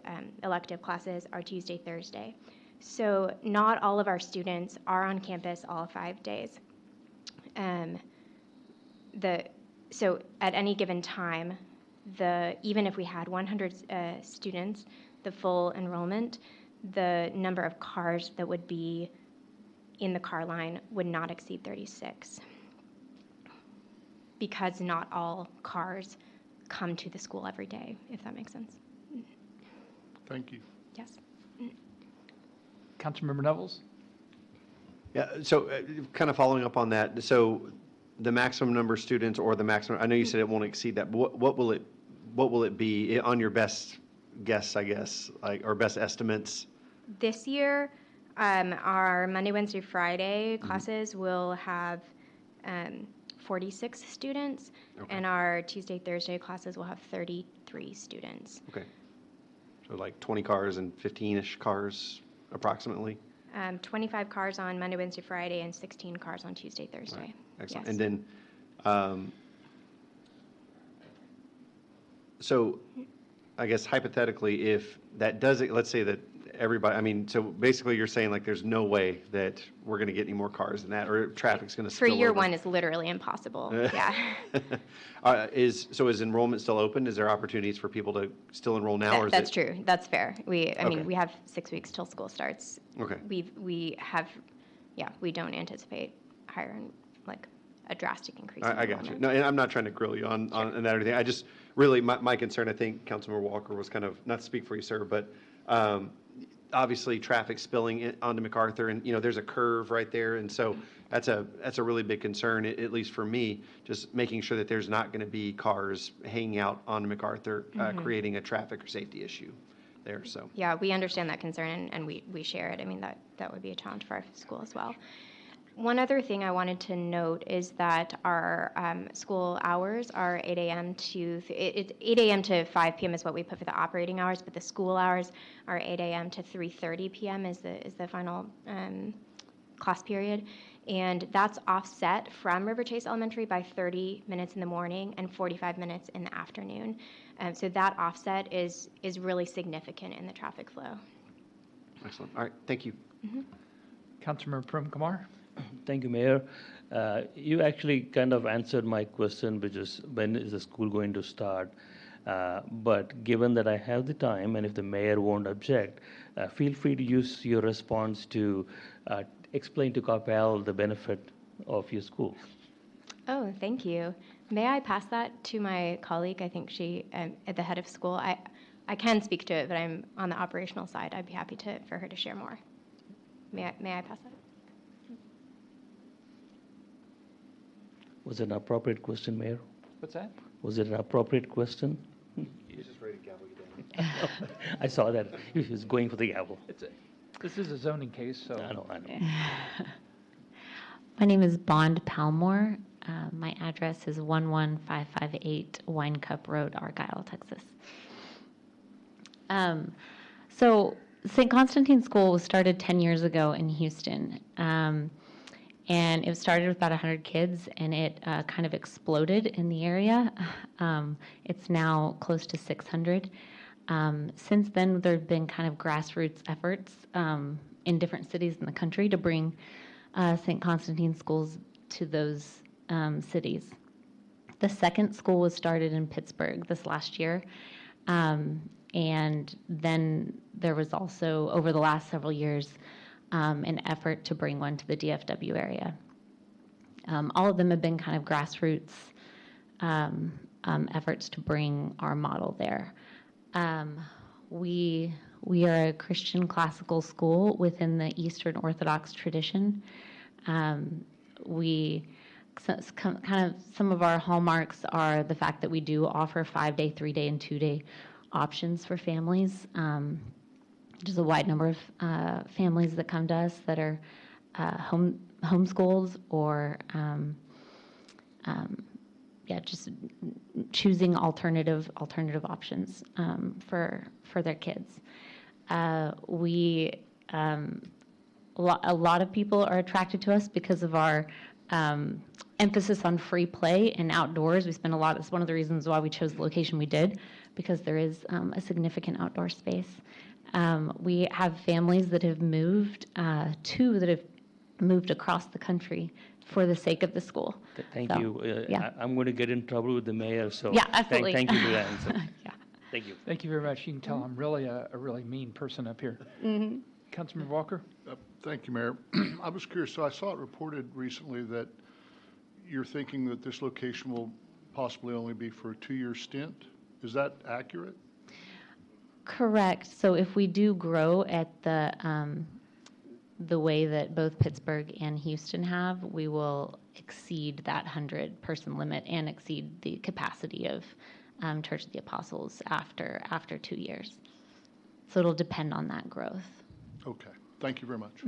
elective classes, are Tuesday, Thursday. So not all of our students are on campus all 5 days. So at any given time, even if we had 100 students, the full enrollment, the number of cars that would be in the car line would not exceed 36, because not all cars come to the school every day, if that makes sense. Thank you. Yes. Councilmember Nevels? Yeah, so kind of following up on that, so the maximum number of students or the maximum, I know you said it won't exceed that, but what will it be on your best guess, I guess, like, or best estimates? This year, our Monday, Wednesday, Friday classes will have 46 students, Okay. and our Tuesday, Thursday classes will have 33 students. Okay. So like 20 cars and 15-ish cars approximately? 25 cars on Monday, Wednesday, Friday, and 16 cars on Tuesday, Thursday. Right. Excellent. Yes. And then, so I guess hypothetically, if that does it, let's say that everybody, I mean, so basically you're saying like there's no way that we're going to get any more cars than that, or traffic's going to For spill year over. one, it's literally impossible. Yeah. So is enrollment still open? Is there opportunities for people to still enroll now? Or is That's it? true. That's fair. I mean, Okay. we have 6 weeks till school starts. Okay. We don't anticipate hiring like a drastic increase. I in got you. enrollment. No, and I'm not trying to grill you on that or anything. I just, really, my concern, I think Councilmember Walker was kind of, not to speak for you, sir, but obviously traffic spilling onto MacArthur, and, there's a curve right there, and so that's a really big concern, at least for me, just making sure that there's not going to be cars hanging out on MacArthur, creating a traffic or safety issue there, so. Yeah, we understand that concern, and we share it. I mean, that would be a challenge for our school as well. One other thing I wanted to note is that our school hours are 8 a.m. to 8 a.m. to 5 p.m. is what we put for the operating hours, but the school hours are 8 a.m. to 3:30 p.m. is the final class period, and that's offset from River Chase Elementary by 30 minutes in the morning and 45 minutes in the afternoon. So that offset is really significant in the traffic flow. Excellent. All right, thank you. Councilmember Prem Kumar? Thank you, Mayor. You actually kind of answered my question, which is when is the school going to start? But given that I have the time, and if the mayor won't object, feel free to use your response to explain to Coppell the benefit of your school. Oh, thank you. May I pass that to my colleague? I think she, at the head of school, I can speak to it, but I'm on the operational side. I'd be happy for her to share more. May I pass that? Was it an appropriate question, Mayor? What's that? Was it an appropriate question? He's just ready to gavel you down. I saw that. He was going for the gavel. This is a zoning case, so. I know. My name is Bond Palmore. My address is 11558 Wine Cup Road, Argyle, Texas. So St. Constantine School was started 10 years ago in Houston. And it started with about 100 kids, and it kind of exploded in the area. It's now close to 600. Since then, there have been kind of grassroots efforts in different cities in the country to bring St. Constantine schools to those cities. The second school was started in Pittsburgh this last year. And then there was also, over the last several years, an effort to bring one to the DFW area. All of them have been kind of grassroots efforts to bring our model there. We are a Christian classical school within the Eastern Orthodox tradition. Some of our hallmarks are the fact that we do offer 5-day, 3-day, and 2-day options for families. There's a wide number of families that come to us that are homeschooled or just choosing alternative options for their kids. A lot of people are attracted to us because of our emphasis on free play and outdoors. We spend a lot. It's one of the reasons why we chose the location we did, because there is a significant outdoor space. We have families that have moved, two that have moved across the country for the sake of the school. Thank you. Yeah. I'm going to get in trouble with the mayor, so Yeah, absolutely. Thank you for that answer. Yeah. Thank you. Thank you very much. You can tell I'm really a really mean person up here. Councilmember Walker? Thank you, Mayor. I was curious, so I saw it reported recently that you're thinking that this location will possibly only be for a 2-year stint. Is that accurate? Correct. So if we do grow at the way that both Pittsburgh and Houston have, we will exceed that 100-person limit and exceed the capacity of Church of the Apostles after 2 years. So it'll depend on that growth. Okay, thank you very much.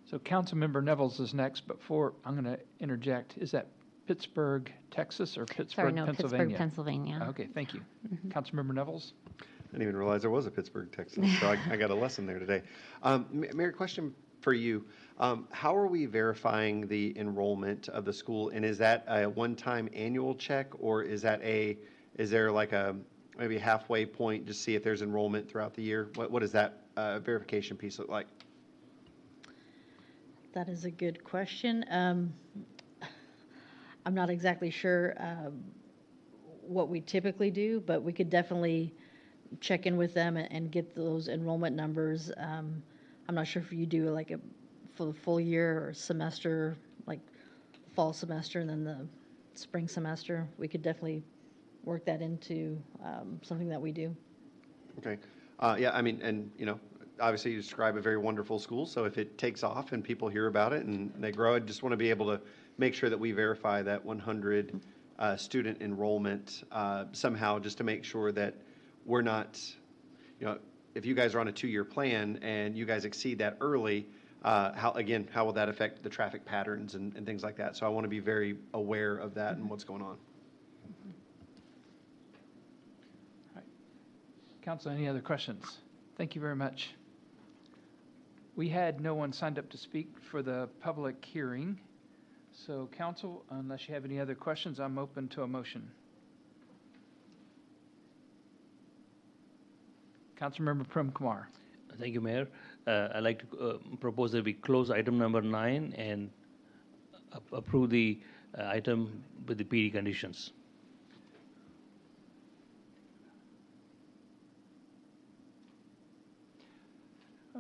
So Councilmember Nevels is next, but I'm going to interject. Is that Pittsburgh, Texas, or Pittsburgh, Sorry, no, Pennsylvania? Pittsburgh, Pennsylvania. Okay, thank you. Councilmember Nevels? I didn't even realize there was a Pittsburgh, Texas, so I got a lesson there today. Mary, question for you. How are we verifying the enrollment of the school, and is that a one-time annual check, or is there like a maybe halfway point to see if there's enrollment throughout the year? What does that verification piece look like? That is a good question. I'm not exactly sure what we typically do, but we could definitely check in with them and get those enrollment numbers. I'm not sure if you do like for the full year or semester, like fall semester and then the spring semester. We could definitely work that into something that we do. Okay. Yeah, I mean, and, obviously you describe a very wonderful school, so if it takes off and people hear about it and they grow, I just want to be able to make sure that we verify that 100 student enrollment somehow, just to make sure that we're not, if you guys are on a 2-year plan and you guys exceed that early, how will that affect the traffic patterns and things like that? So I want to be very aware of that and what's going on. Council, any other questions? Thank you very much. We had no one signed up to speak for the public hearing. So council, unless you have any other questions, I'm open to a motion. Councilmember Prem Kumar. Thank you, Mayor. I'd like to propose that we close item number 9 and approve the item with the PD conditions.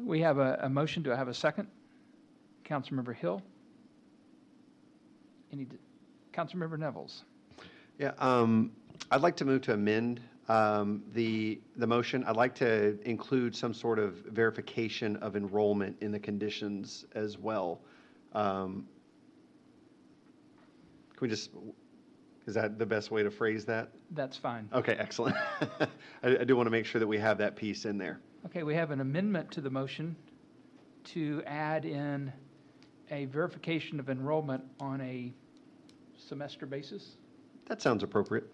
We have a motion. Do I have a second? Councilmember Hill? Councilmember Nevels? Yeah, I'd like to move to amend the motion. I'd like to include some sort of verification of enrollment in the conditions as well. Can we just, is that the best way to phrase that? That's fine. Okay, excellent. I do want to make sure that we have that piece in there. Okay, we have an amendment to the motion to add in a verification of enrollment on a semester basis. That sounds appropriate.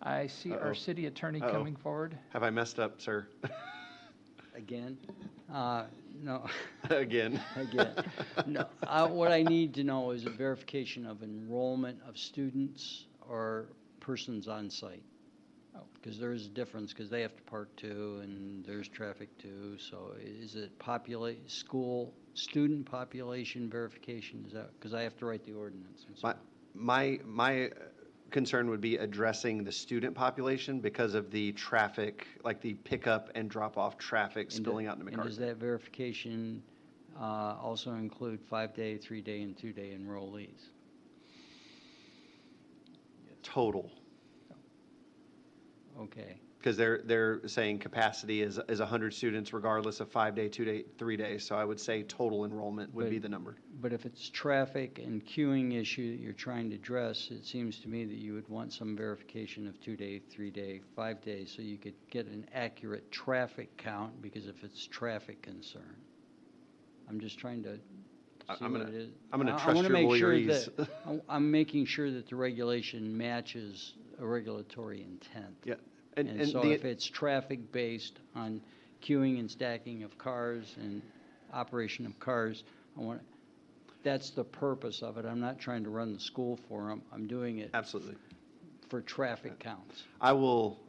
I see our city attorney coming forward. Have I messed up, sir? Again? No. Again. Again. No. What I need to know is a verification of enrollment of students or persons on site. Because there is a difference, because they have to park too, and there's traffic too. So is it school student population verification? Is that, because I have to write the ordinance? My concern would be addressing the student population because of the traffic, like the pickup and drop-off traffic spilling out into McCarthy. And does that verification also include 5-day, 3-day, and 2-day enrollees? Total. Okay. Because they're saying capacity is 100 students regardless of 5-day, 2-day, 3-day. So I would say total enrollment would be the number. But if it's traffic and queuing issue that you're trying to address, it seems to me that you would want some verification of 2-day, 3-day, 5 days, so you could get an accurate traffic count, because if it's traffic concern. I'm just trying to see what it is. I'm going to trust your lawyerese. I'm making sure that the regulation matches a regulatory intent. Yeah. And so if it's traffic-based on queuing and stacking of cars and operation of cars, that's the purpose of it. I'm not trying to run the school for them. I'm doing it absolutely for traffic counts. I will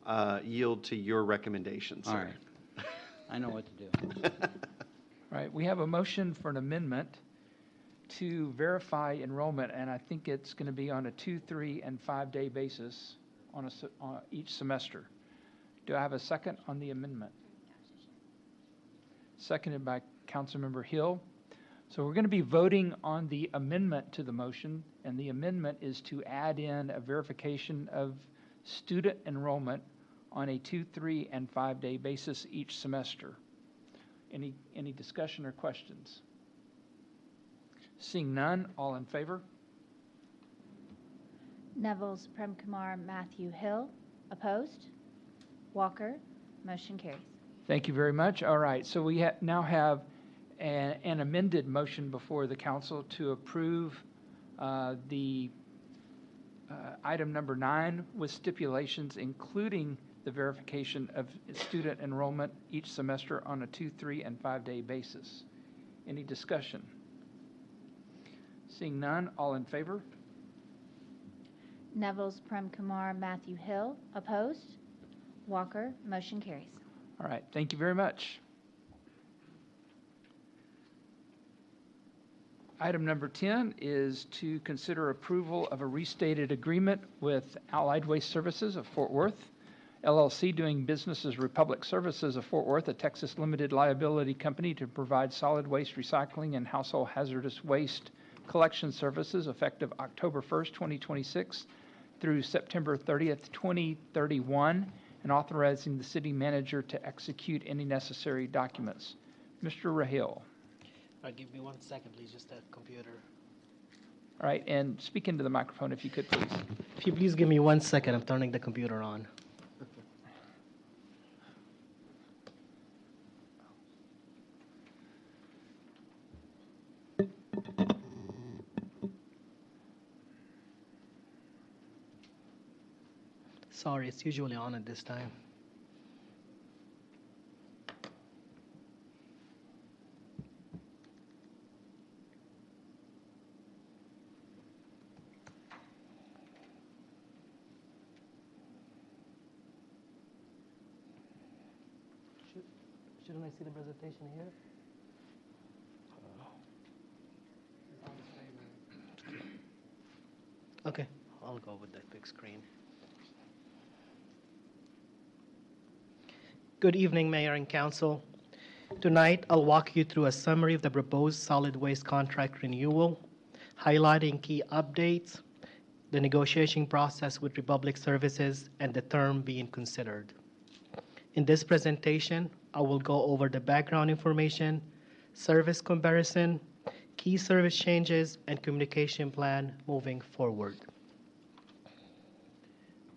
yield to your recommendations, sir. All right. I know what to do. Right. We have a motion for an amendment to verify enrollment, and I think it's going to be on a 2-, 3-, and 5-day basis on each semester. Do I have a second on the amendment? Seconded by Councilmember Hill. So we're going to be voting on the amendment to the motion, and the amendment is to add in a verification of student enrollment on a 2, 3, and 5-day basis each semester. Any discussion or questions? Seeing none, all in favor? Neville's, Prem Kumar, Matthew Hill. Opposed? Walker. Motion carries. Thank you very much. All right, so we now have an amended motion before the council to approve the item number 9 with stipulations, including the verification of student enrollment each semester on a 2, 3, and 5-day basis. Any discussion? Seeing none, all in favor? Neville's, Prem Kumar, Matthew Hill. Opposed? Walker. Motion carries. All right, thank you very much. Item number 10 is to consider approval of a restated agreement with Allied Waste Services of Fort Worth, LLC, doing business as Republic Services of Fort Worth, a Texas limited liability company, to provide solid waste recycling and household hazardous waste collection services effective October 1st, 2026 through September 30th, 2031, and authorizing the city manager to execute any necessary documents. Mr. Rahil. Give me 1 second, please, just that computer. All right, and speak into the microphone if you could, please. If you please give me 1 second, I'm turning the computer on. Sorry, it's usually on at this time. Shouldn't I see the presentation here? Okay, I'll go with that big screen. Good evening, Mayor and Council. Tonight, I'll walk you through a summary of the proposed solid waste contract renewal, highlighting key updates, the negotiation process with Republic Services, and the term being considered. In this presentation, I will go over the background information, service comparison, key service changes, and communication plan moving forward.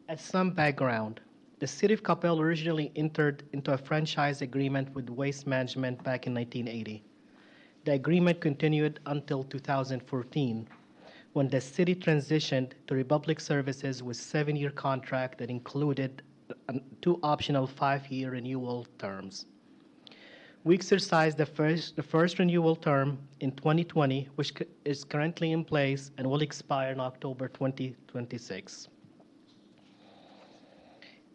As some background, the City of Coppell originally entered into a franchise agreement with Waste Management back in 1980. The agreement continued until 2014, when the city transitioned to Republic Services with a 7-year contract that included 2 optional 5-year renewal terms. We exercised the first renewal term in 2020, which is currently in place and will expire in October 2026.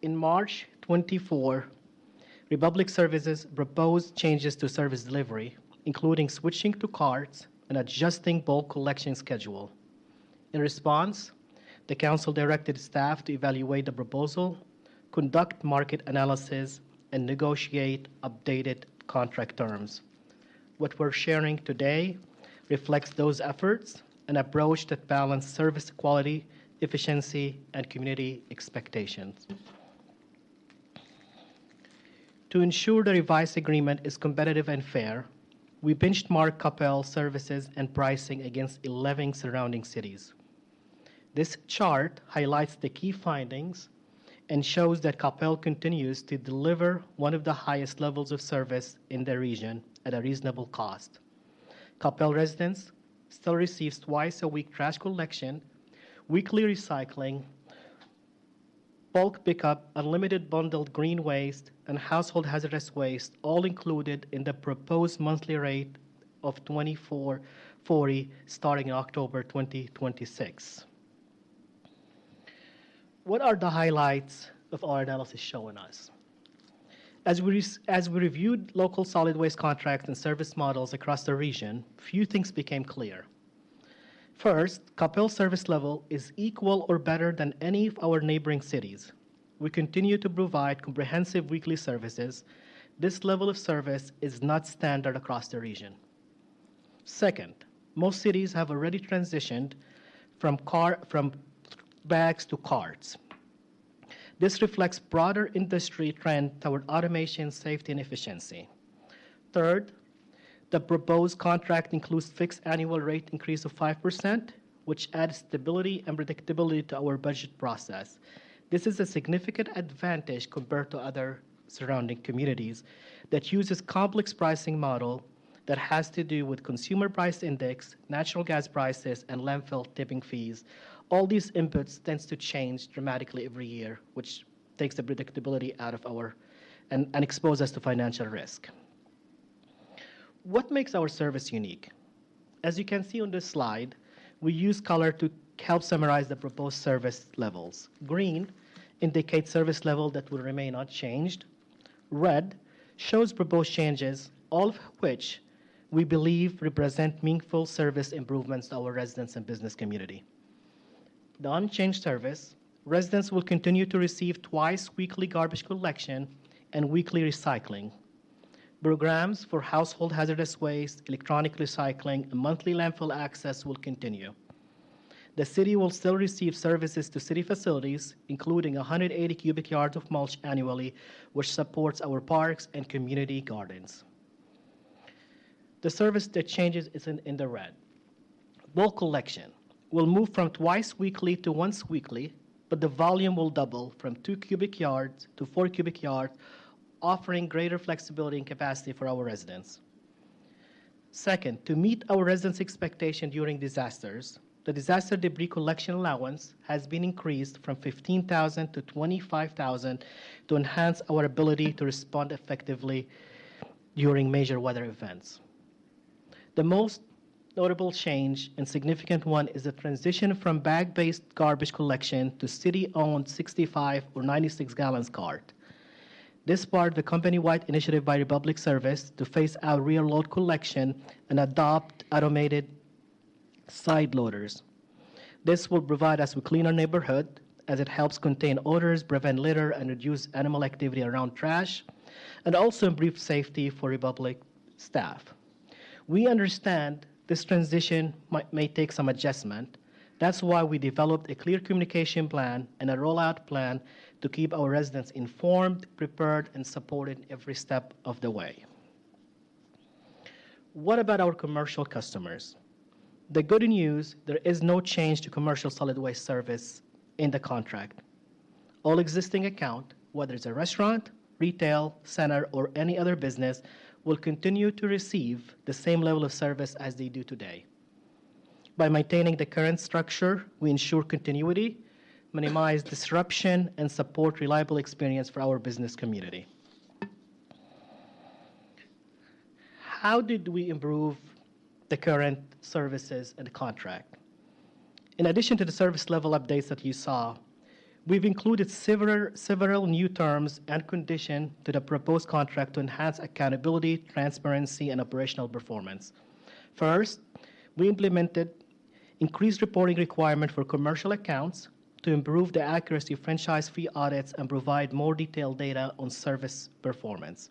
In March 24, Republic Services proposed changes to service delivery, including switching to carts and adjusting bulk collection schedule. In response, the council directed staff to evaluate the proposal, conduct market analysis, and negotiate updated contract terms. What we're sharing today reflects those efforts, an approach that balances service quality, efficiency, and community expectations. To ensure the revised agreement is competitive and fair, we benchmarked Coppell services and pricing against 11 surrounding cities. This chart highlights the key findings and shows that Coppell continues to deliver one of the highest levels of service in the region at a reasonable cost. Coppell residents still receive twice-a-week trash collection, weekly recycling, bulk pickup, unlimited bundled green waste, and household hazardous waste, all included in the proposed monthly rate of $24.40 starting in October 2026. What are the highlights of our analysis showing us? As we reviewed local solid waste contracts and service models across the region, few things became clear. First, Coppell service level is equal or better than any of our neighboring cities. We continue to provide comprehensive weekly services. This level of service is not standard across the region. Second, most cities have already transitioned from bags to carts. This reflects broader industry trend toward automation, safety, and efficiency. Third, the proposed contract includes fixed annual rate increase of 5%, which adds stability and predictability to our budget process. This is a significant advantage compared to other surrounding communities that uses complex pricing model that has to do with consumer price index, natural gas prices, and landfill tipping fees. All these inputs tends to change dramatically every year, which takes the predictability out of and exposes us to financial risk. What makes our service unique? As you can see on this slide, we use color to help summarize the proposed service levels. Green indicates service level that will remain unchanged. Red shows proposed changes, all of which we believe represent meaningful service improvements to our residents and business community. The unchanged service, residents will continue to receive twice weekly garbage collection and weekly recycling. Programs for household hazardous waste, electronic recycling, and monthly landfill access will continue. The city will still receive services to city facilities, including 180 cubic yards of mulch annually, which supports our parks and community gardens. The service that changes is in the red. Bulk collection will move from twice weekly to once weekly, but the volume will double from 2 cubic yards to 4 cubic yards, offering greater flexibility and capacity for our residents. Second, to meet our residents' expectation during disasters, the disaster debris collection allowance has been increased from $15,000 to $25,000 to enhance our ability to respond effectively during major weather events. The most notable change and significant one is the transition from bag-based garbage collection to city-owned 65 or 96 gallons cart. This part of the company-wide initiative by Republic Service to phase out rear load collection and adopt automated side loaders. This will provide us with cleaner neighborhood as it helps contain odors, prevent litter, and reduce animal activity around trash, and also improve safety for Republic staff. We understand this transition may take some adjustment. That's why we developed a clear communication plan and a rollout plan to keep our residents informed, prepared, and supported every step of the way. What about our commercial customers? The good news, there is no change to commercial solid waste service in the contract. All existing account, whether it's a restaurant, retail, center, or any other business, will continue to receive the same level of service as they do today. By maintaining the current structure, we ensure continuity, minimize disruption, and support reliable experience for our business community. How did we improve the current services and the contract? In addition to the service level updates that you saw, we've included several new terms and conditions to the proposed contract to enhance accountability, transparency, and operational performance. First, we implemented increased reporting requirement for commercial accounts to improve the accuracy of franchise fee audits and provide more detailed data on service performance.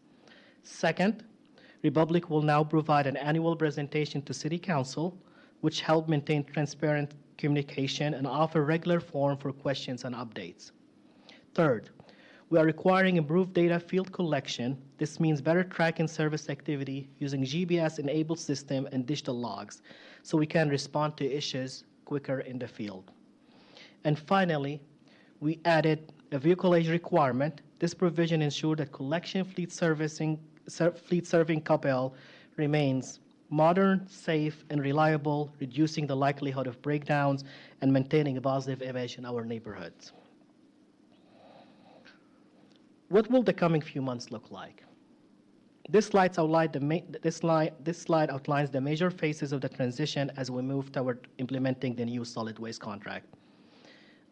Second, Republic will now provide an annual presentation to City Council, which help maintain transparent communication and offer regular forum for questions and updates. Third, we are requiring improved data field collection. This means better tracking service activity using GPS-enabled system and digital logs, so we can respond to issues quicker in the field. And finally, we added a vehicle age requirement. This provision ensures that collection fleet serving Coppell remains modern, safe, and reliable, reducing the likelihood of breakdowns and maintaining a positive image in our neighborhoods. What will the coming few months look like? This slide outlines the major phases of the transition as we move toward implementing the new solid waste contract.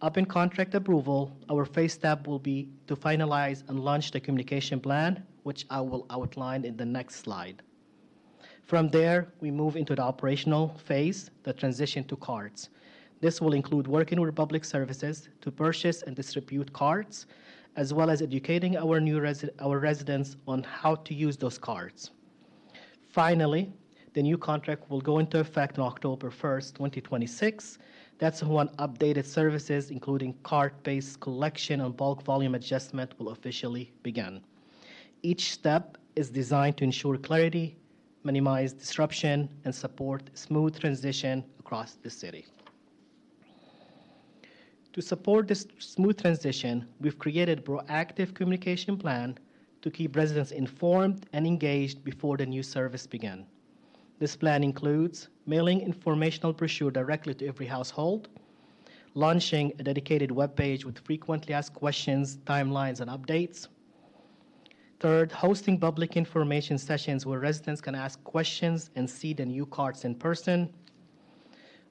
Upon contract approval, our first step will be to finalize and launch the communication plan, which I will outline in the next slide. From there, we move into the operational phase, the transition to carts. This will include working with Public Services to purchase and distribute carts, as well as educating our residents on how to use those carts. Finally, The new contract will go into effect on October 1st, 2026. That's when updated services, including cart-based collection and bulk volume adjustment, will officially begin. Each step is designed to ensure clarity, minimize disruption, and support smooth transition across the city. To support this smooth transition, we've created a proactive communication plan to keep residents informed and engaged before the new service begins. This plan includes mailing informational brochure directly to every household, launching a dedicated webpage with frequently asked questions, timelines, and updates. Third, hosting public information sessions where residents can ask questions and see the new carts in person.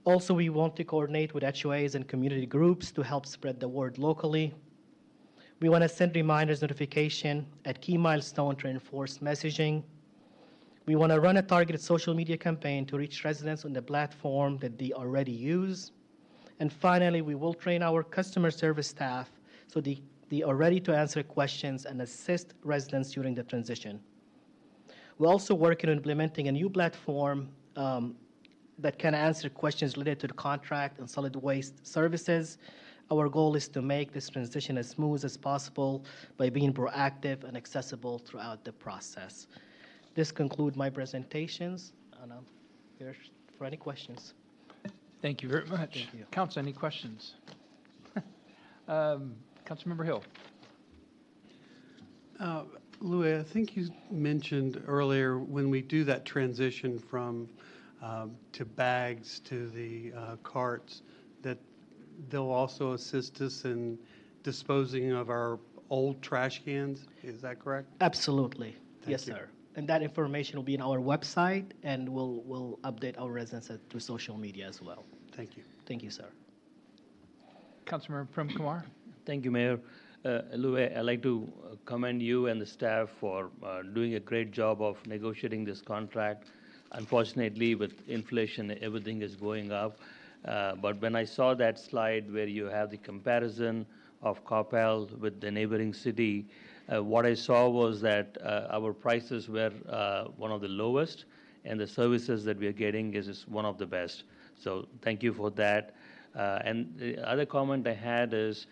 Also, we want to coordinate with HOAs and community groups to help spread the word locally. We want to send reminders notification at key milestones to enforce messaging. We want to run a targeted social media campaign to reach residents on the platform that they already use. And finally, we will train our customer service staff so they are ready to answer questions and assist residents during the transition. We're also working on implementing a new platform that can answer questions related to the contract and solid waste services. Our goal is to make this transition as smooth as possible by being proactive and accessible throughout the process. This concludes my presentations, and I'm here for any questions. Thank you very much. Thank you. Council, any questions? Councilmember Hill. Louis, I think you mentioned earlier when we do that transition from to bags to the carts, that they'll also assist us in disposing of our old trash cans. Is that correct? Absolutely. Yes, you. sir. And that information will be on our website, and we'll update our residents through social media as well. Thank you. Thank you, sir. Councilmember Prem Kumar. Thank you, Mayor. Louis, I'd like to commend you and the staff for doing a great job of negotiating this contract. Unfortunately, with inflation, everything is going up. But when I saw that slide where you have the comparison of Coppell with the neighboring city, what I saw was that our prices were one of the lowest, and the services that we are getting is one of the best. So thank you for that. And the other comment I had is,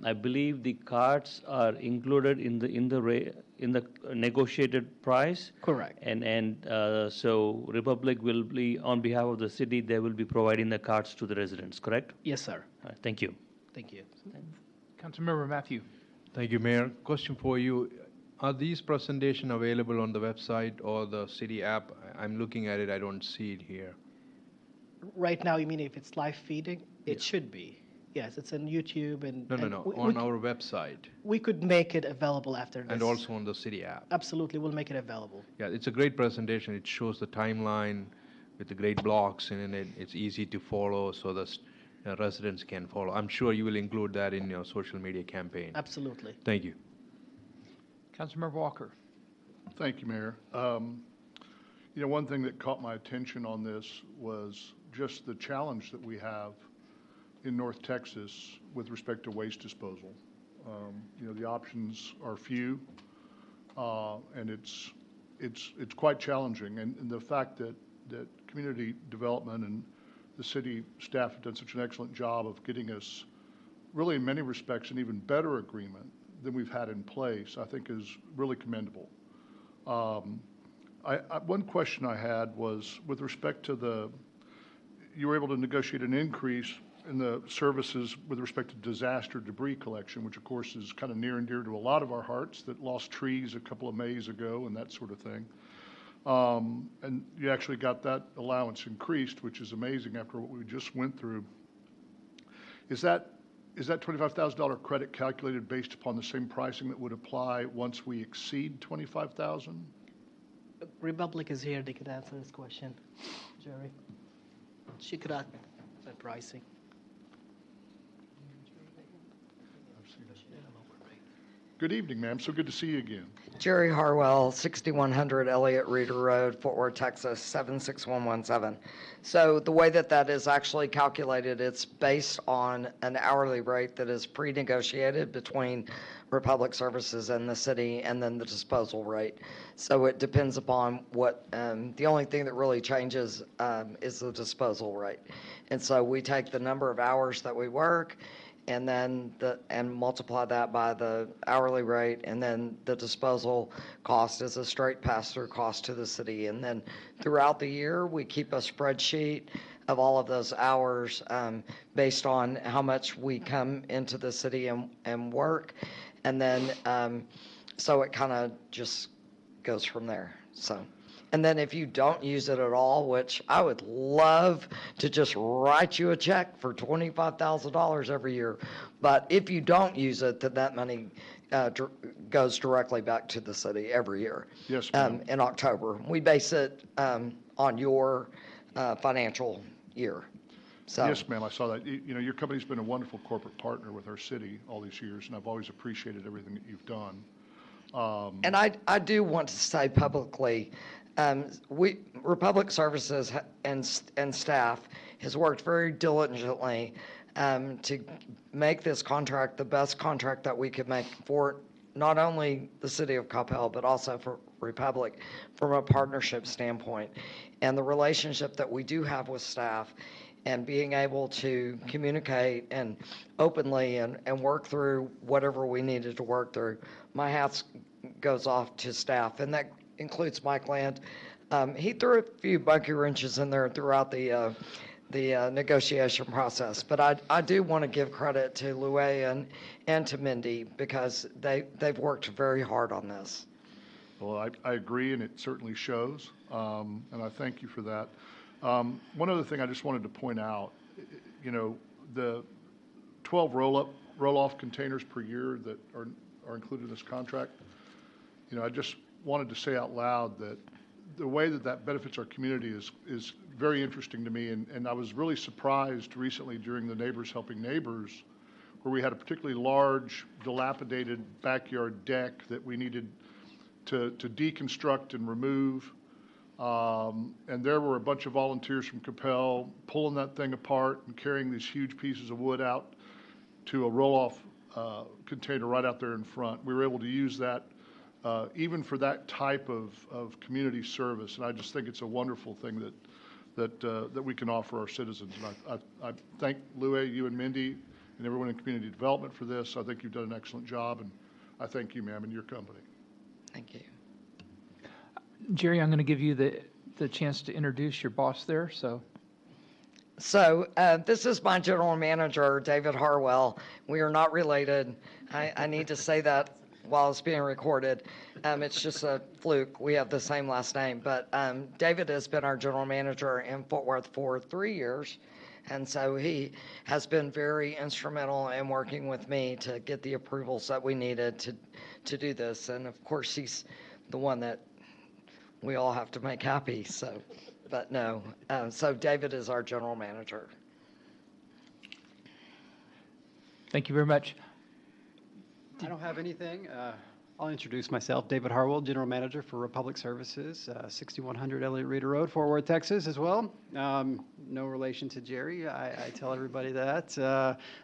I believe the carts are included in the negotiated price. Correct. And so Republic will be, on behalf of the city, they will be providing the carts to the residents, correct? Yes, sir. Thank you. Thank you. Councilmember Matthew. Thank you, Mayor. Question for you. Are these presentations available on the website or the city app? I'm looking at it, I don't see it here. Right now, you mean if it's live feeding? It should be. Yes, it's on YouTube and... No, on our website. We could make it available after this. And also on the city app. Absolutely, we'll make it available. Yeah, it's a great presentation. It shows the timeline with the great blocks in it. It's easy to follow so the residents can follow. I'm sure you will include that in your social media campaign. Absolutely. Thank you. Councilmember Walker. Thank you, Mayor. One thing that caught my attention on this was just the challenge that we have in North Texas with respect to waste disposal. The options are few, and it's quite challenging. And the fact that community development and the city staff have done such an excellent job of getting us, really in many respects, an even better agreement than we've had in place, I think is really commendable. One question I had was with respect to you were able to negotiate an increase in the services with respect to disaster debris collection, which of course is kind of near and dear to a lot of our hearts that lost trees a couple of Mays ago and that sort of thing. And you actually got that allowance increased, which is amazing after what we just went through. Is that $25,000 credit calculated based upon the same pricing that would apply once we exceed $25,000? Republic is here, they could answer this question. Jerry? She could add that pricing. Good evening, ma'am. So good to see you again. Jerry Harwell, 6100 Elliott Reeder Road, Fort Worth, Texas, 76117. So the way that is actually calculated, it's based on an hourly rate that is pre-negotiated between Republic Services and the city, and then the disposal rate. So it depends upon what, the only thing that really changes is the disposal rate. And so we take the number of hours that we work, and then and multiply that by the hourly rate, and then the disposal cost is a straight pass-through cost to the city. And then throughout the year, we keep a spreadsheet of all of those hours based on how much we come into the city and work. And then, so it kind of just goes from there, so. And then if you don't use it at all, which I would love to just write you a check for $25,000 every year, but if you don't use it, then that money goes directly back to the city every year. Yes, ma'am. In October. We base it on your financial year. So. Yes, ma'am, I saw that. You know, your company's been a wonderful corporate partner with our city all these years, and I've always appreciated everything that you've done. And I do want to say publicly, Republic Services and staff has worked very diligently to make this contract the best contract that we could make for not only the city of Coppell, but also for Republic from a partnership standpoint. And the relationship that we do have with staff and being able to communicate and openly and work through whatever we needed to work through, my hat goes off to staff, and that includes Mike Land. He threw a few monkey wrenches in there throughout the negotiation process, but I do want to give credit to Louie and to Mindy, because they've worked very hard on this. Well, I agree, and it certainly shows, and I thank you for that. One other thing I just wanted to point out, you know, the 12 roll-off containers per year that are included in this contract, you know, I just wanted to say out loud that the way that benefits our community is very interesting to me, and I was really surprised recently during the Neighbors Helping Neighbors, where we had a particularly large, dilapidated backyard deck that we needed to deconstruct and remove. And there were a bunch of volunteers from Coppell pulling that thing apart and carrying these huge pieces of wood out to a roll-off container right out there in front. We were able to use that even for that type of community service, and I just think it's a wonderful thing that we can offer our citizens. And I thank Louie, you and Mindy, and everyone in community development for this. I think you've done an excellent job, and I thank you, ma'am, and your company. Thank you. Jerry, I'm going to give you the chance to introduce your boss there. So this is my general manager, David Harwell. We are not related. I need to say that while it's being recorded. It's just a fluke. We have the same last name. But David has been our general manager in Fort Worth for 3 years. And so he has been very instrumental in working with me to get the approvals that we needed to do this. And of course, he's the one that we all have to make happy. So, but no. So David is our general manager. thank you very much. I don't have anything. I'll introduce myself, David Harwell, General Manager for Republic Services, 6100 Elliott Reeder Road, Fort Worth, Texas as well. No relation to Jerry. I tell everybody that.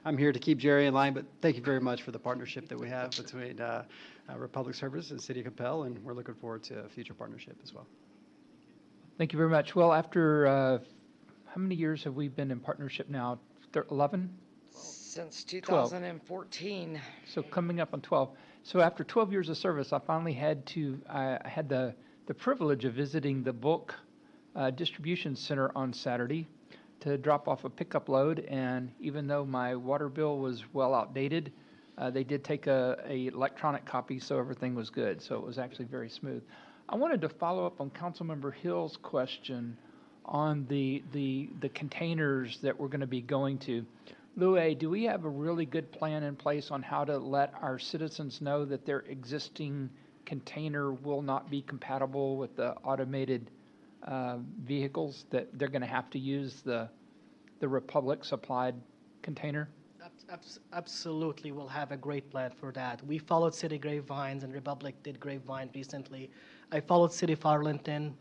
I'm here to keep Jerry in line, but thank you very much for the partnership that we have between Republic Services and City of Coppell, and we're looking forward to a future partnership as well. Thank you very much. Well, after how many years have we been in partnership now? 11? Since 2014. So coming up on 12. So after 12 years of service, I finally had the privilege of visiting the bulk distribution center on Saturday to drop off a pickup load. And even though my water bill was well outdated, they did take a electronic copy, so everything was good. So it was actually very smooth. I wanted to follow up on Councilmember Hill's question on the containers that we're going to be going to. Louie, do we have a really good plan in place on how to let our citizens know that their existing container will not be compatible with the automated vehicles, that they're going to have to use the Republic supplied container? Absolutely, we'll have a great plan for that. We followed City Grapevines, and Republic did Grapevine recently. I followed City of Arlington.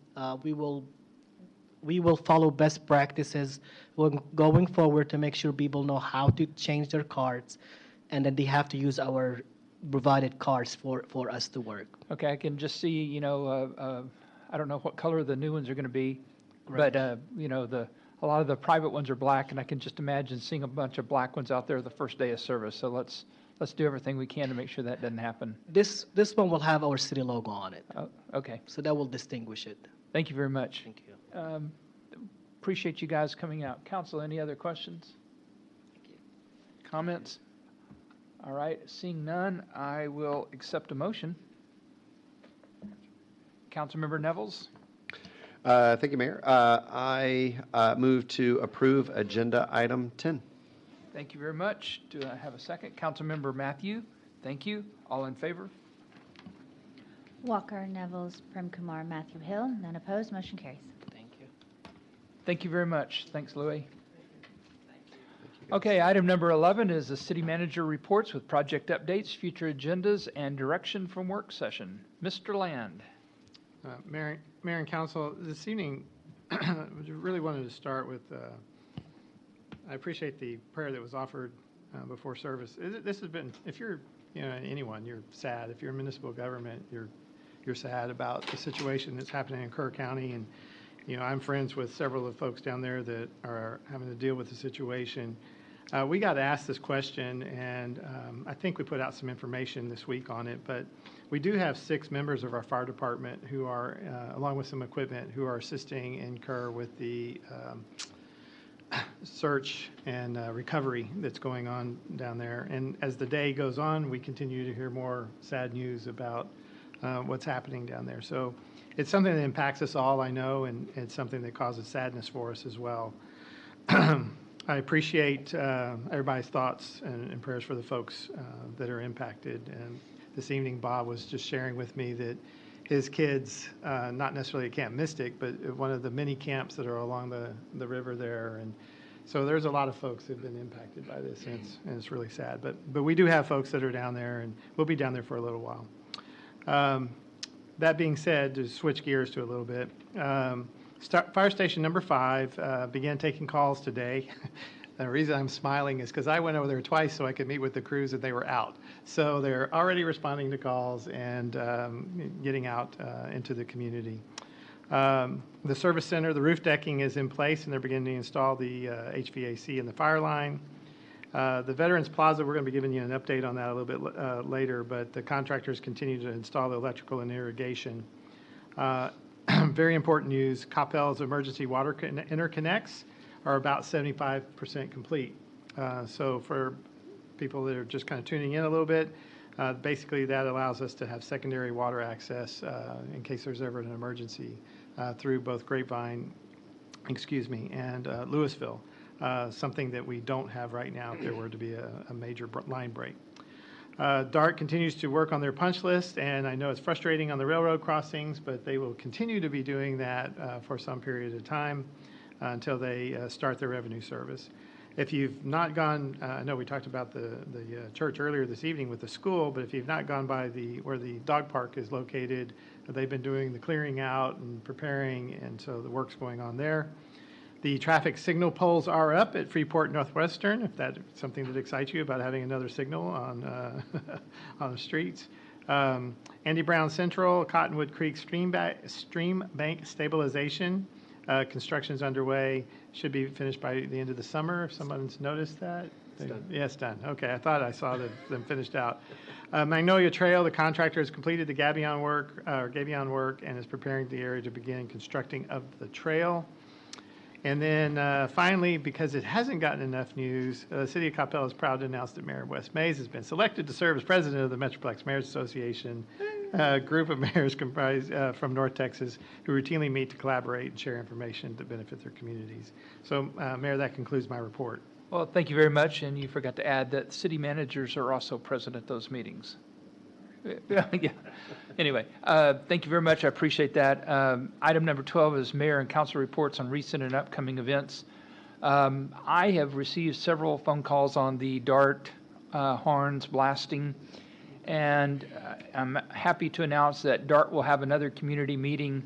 We will follow best practices going forward to make sure people know how to change their cards, and then they have to use our provided cards for us to work. Okay, I can just see, I don't know what color the new ones are going to be, but, a lot of the private ones are black, and I can just imagine seeing a bunch of black ones out there the first day of service. So let's do everything we can to make sure that doesn't happen. This one will have our city logo on it. Oh, okay. So that will distinguish it. Thank you very much. Thank you. Appreciate you guys coming out. Council, any other questions? Comments? All right, seeing none, I will accept a motion. Councilmember Nevels? Thank you, Mayor. I move to approve Agenda Item 10. Thank you very much. Do I have a second? Councilmember Matthew? Thank you. All in favor? Walker, Nevels, Prem Kumar, Matthew Hill, none opposed, motion carries. Thank you. Thank you very much. Thanks, Louis. Okay, item number 11 is the city manager reports with project updates, future agendas, and direction from work session. Mr. Land. Mayor and Council, this evening, I really wanted to start with, I appreciate the prayer that was offered before service. This has been, if you're, anyone, you're sad. If you're in municipal government, you're sad about the situation that's happening in Kerr County. And, I'm friends with several of the folks down there that are having to deal with the situation. We got asked this question, and I think we put out some information this week on it, but we do have 6 members of our fire department who are, along with some equipment, who are assisting in Kerr with the search and recovery that's going on down there. And as the day goes on, we continue to hear more sad news about what's happening down there. So it's something that impacts us all, I know, and it's something that causes sadness for us as well. I appreciate everybody's thoughts and prayers for the folks that are impacted. And this evening, Bob was just sharing with me that his kids, not necessarily at Camp Mystic, but at one of the many camps that are along the river there. And so there's a lot of folks that have been impacted by this, and it's really sad. But we do have folks that are down there, and we'll be down there for a little while. That being said, to switch gears to a little bit, Fire Station number 5 began taking calls today. The reason I'm smiling is because I went over there twice so I could meet with the crews and they were out. So they're already responding to calls and getting out into the community. The service center, the roof decking is in place and they're beginning to install the HVAC in the fire line. The Veterans Plaza, we're going to be giving you an update on that a little bit later, but the contractors continue to install the electrical and irrigation. Very important news, Coppell's emergency water interconnects are about 75% complete. So for people that are just kind of tuning in a little bit, basically that allows us to have secondary water access in case there's ever an emergency through both Grapevine, and Louisville, something that we don't have right now if there were to be a major line break. DART continues to work on their punch list, and I know it's frustrating on the railroad crossings, but they will continue to be doing that for some period of time until they start their revenue service. If you've not gone, I know we talked about the church earlier this evening with the school, but if you've not gone by where the dog park is located, they've been doing the clearing out and preparing, and so the work's going on there. The traffic signal poles are up at Freeport Northwestern, if that's something that excites you about having another signal on on the streets. Andy Brown Central, Cottonwood Creek stream bank stabilization. Construction's underway, should be finished by the end of the summer, if someone's noticed that. Yeah, it's done. Okay, I thought I saw them finished out. Magnolia Trail, the contractor has completed the gabion work and is preparing the area to begin constructing of the trail. And then finally, because it hasn't gotten enough news, the City of Coppell is proud to announce that Mayor Wes Mays has been selected to serve as president of the Metroplex Mayors Association, a group of mayors comprised from North Texas who routinely meet to collaborate and share information that benefit their communities. So, Mayor, that concludes my report. Well, thank you very much, and you forgot to add that city managers are also present at those meetings. Yeah. Anyway, thank you very much. I appreciate that. Item number 12 is mayor and council reports on recent and upcoming events. I have received several phone calls on the DART horns blasting, and I'm happy to announce that DART will have another community meeting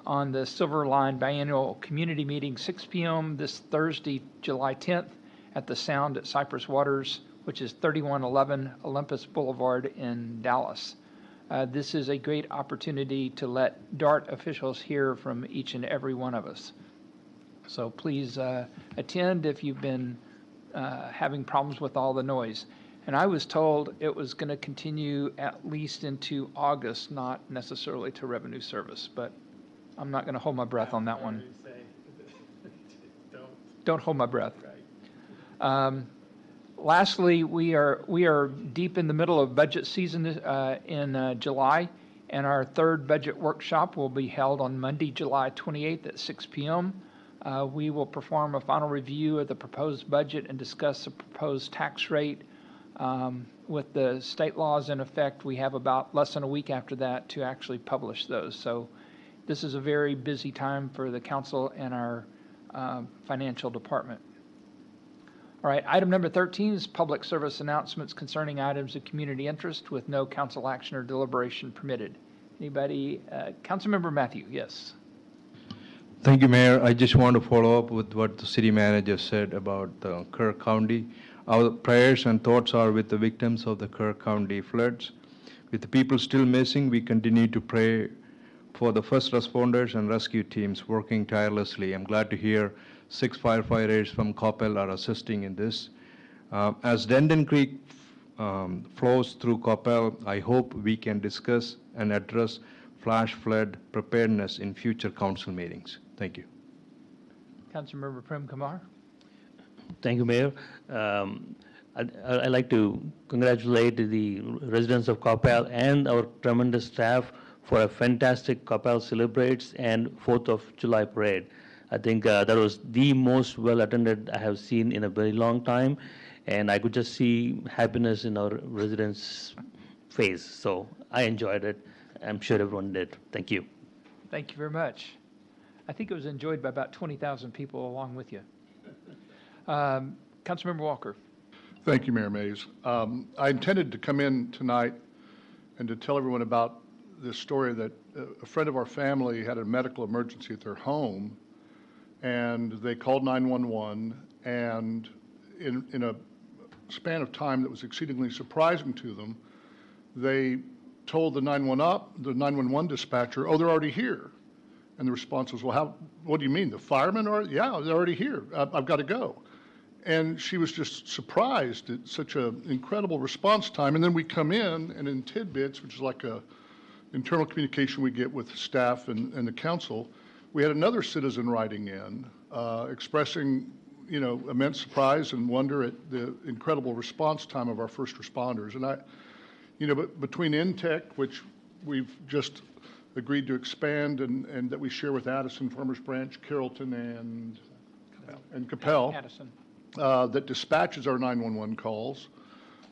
on the Silver Line Biannual Community Meeting, 6 p.m. this Thursday, July 10th, at the Sound at Cypress Waters, which is 3111 Olympus Boulevard in Dallas. This is a great opportunity to let DART officials hear from each and every one of us. So please attend if you've been having problems with all the noise. And I was told it was going to continue at least into August, not necessarily to Revenue Service, but I'm not going to hold my breath on that one. Don't hold my breath. Lastly, we are deep in the middle of budget season in July, and our third budget workshop will be held on Monday, July 28th at 6 p.m. We will perform a final review of the proposed budget and discuss the proposed tax rate. With the state laws in effect, we have about less than a week after that to actually publish those. So this is a very busy time for the council and our financial department. All right, item number 13 is public service announcements concerning items of community interest with no council action or deliberation permitted. Anybody? Councilmember Matthew, yes. Thank you, Mayor. I just want to follow up with what the city manager said about Kerr County. Our prayers and thoughts are with the victims of the Kerr County floods. With the people still missing, we continue to pray for the first responders and rescue teams working tirelessly. I'm glad to hear 6 firefighters from Coppell are assisting in this. As Dendon Creek flows through Coppell, I hope we can discuss and address flash flood preparedness in future council meetings. Thank you. Councilmember Prem Kumar. Thank you, Mayor. I'd like to congratulate the residents of Coppell and our tremendous staff for a fantastic Coppell Celebrates and 4th of July parade. I think that was the most well-attended I have seen in a very long time, and I could just see happiness in our residents' face. So I enjoyed it. I'm sure everyone did. Thank you. Thank you very much. I think it was enjoyed by about 20,000 people along with you. Councilmember Walker. Thank you, Mayor Mays. I intended to come in tonight and to tell everyone about this story that a friend of our family had a medical emergency at their home, and they called 911, and in a span of time that was exceedingly surprising to them, they told the 911 dispatcher, "Oh, they're already here." And the response was, "Well, what do you mean? The firemen are? Yeah, they're already here. I've got to go." And she was just surprised at such an incredible response time. And then we come in, and in tidbits, which is like a internal communication we get with staff and the council, we had another citizen writing in, expressing, immense surprise and wonder at the incredible response time of our first responders. And but between Intech, which we've just agreed to expand and that we share with Addison, Farmers Branch, Carrollton, and Coppell, Addison. That dispatches our 911 calls,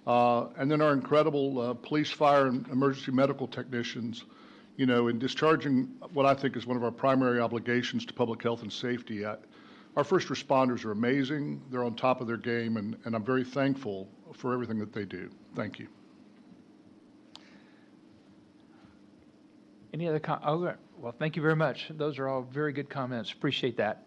and then our incredible police, fire, and emergency medical technicians, in discharging what I think is one of our primary obligations to public health and safety. Our first responders are amazing. They're on top of their game, and I'm very thankful for everything that they do. Thank you. Any other well, thank you very much. Those are all very good comments. Appreciate that.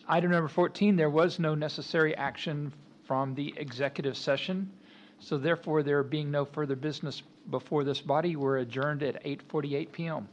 Item number 14, there was no necessary action from the executive session. So therefore, there being no further business before this body, we're adjourned at 8:48 p.m.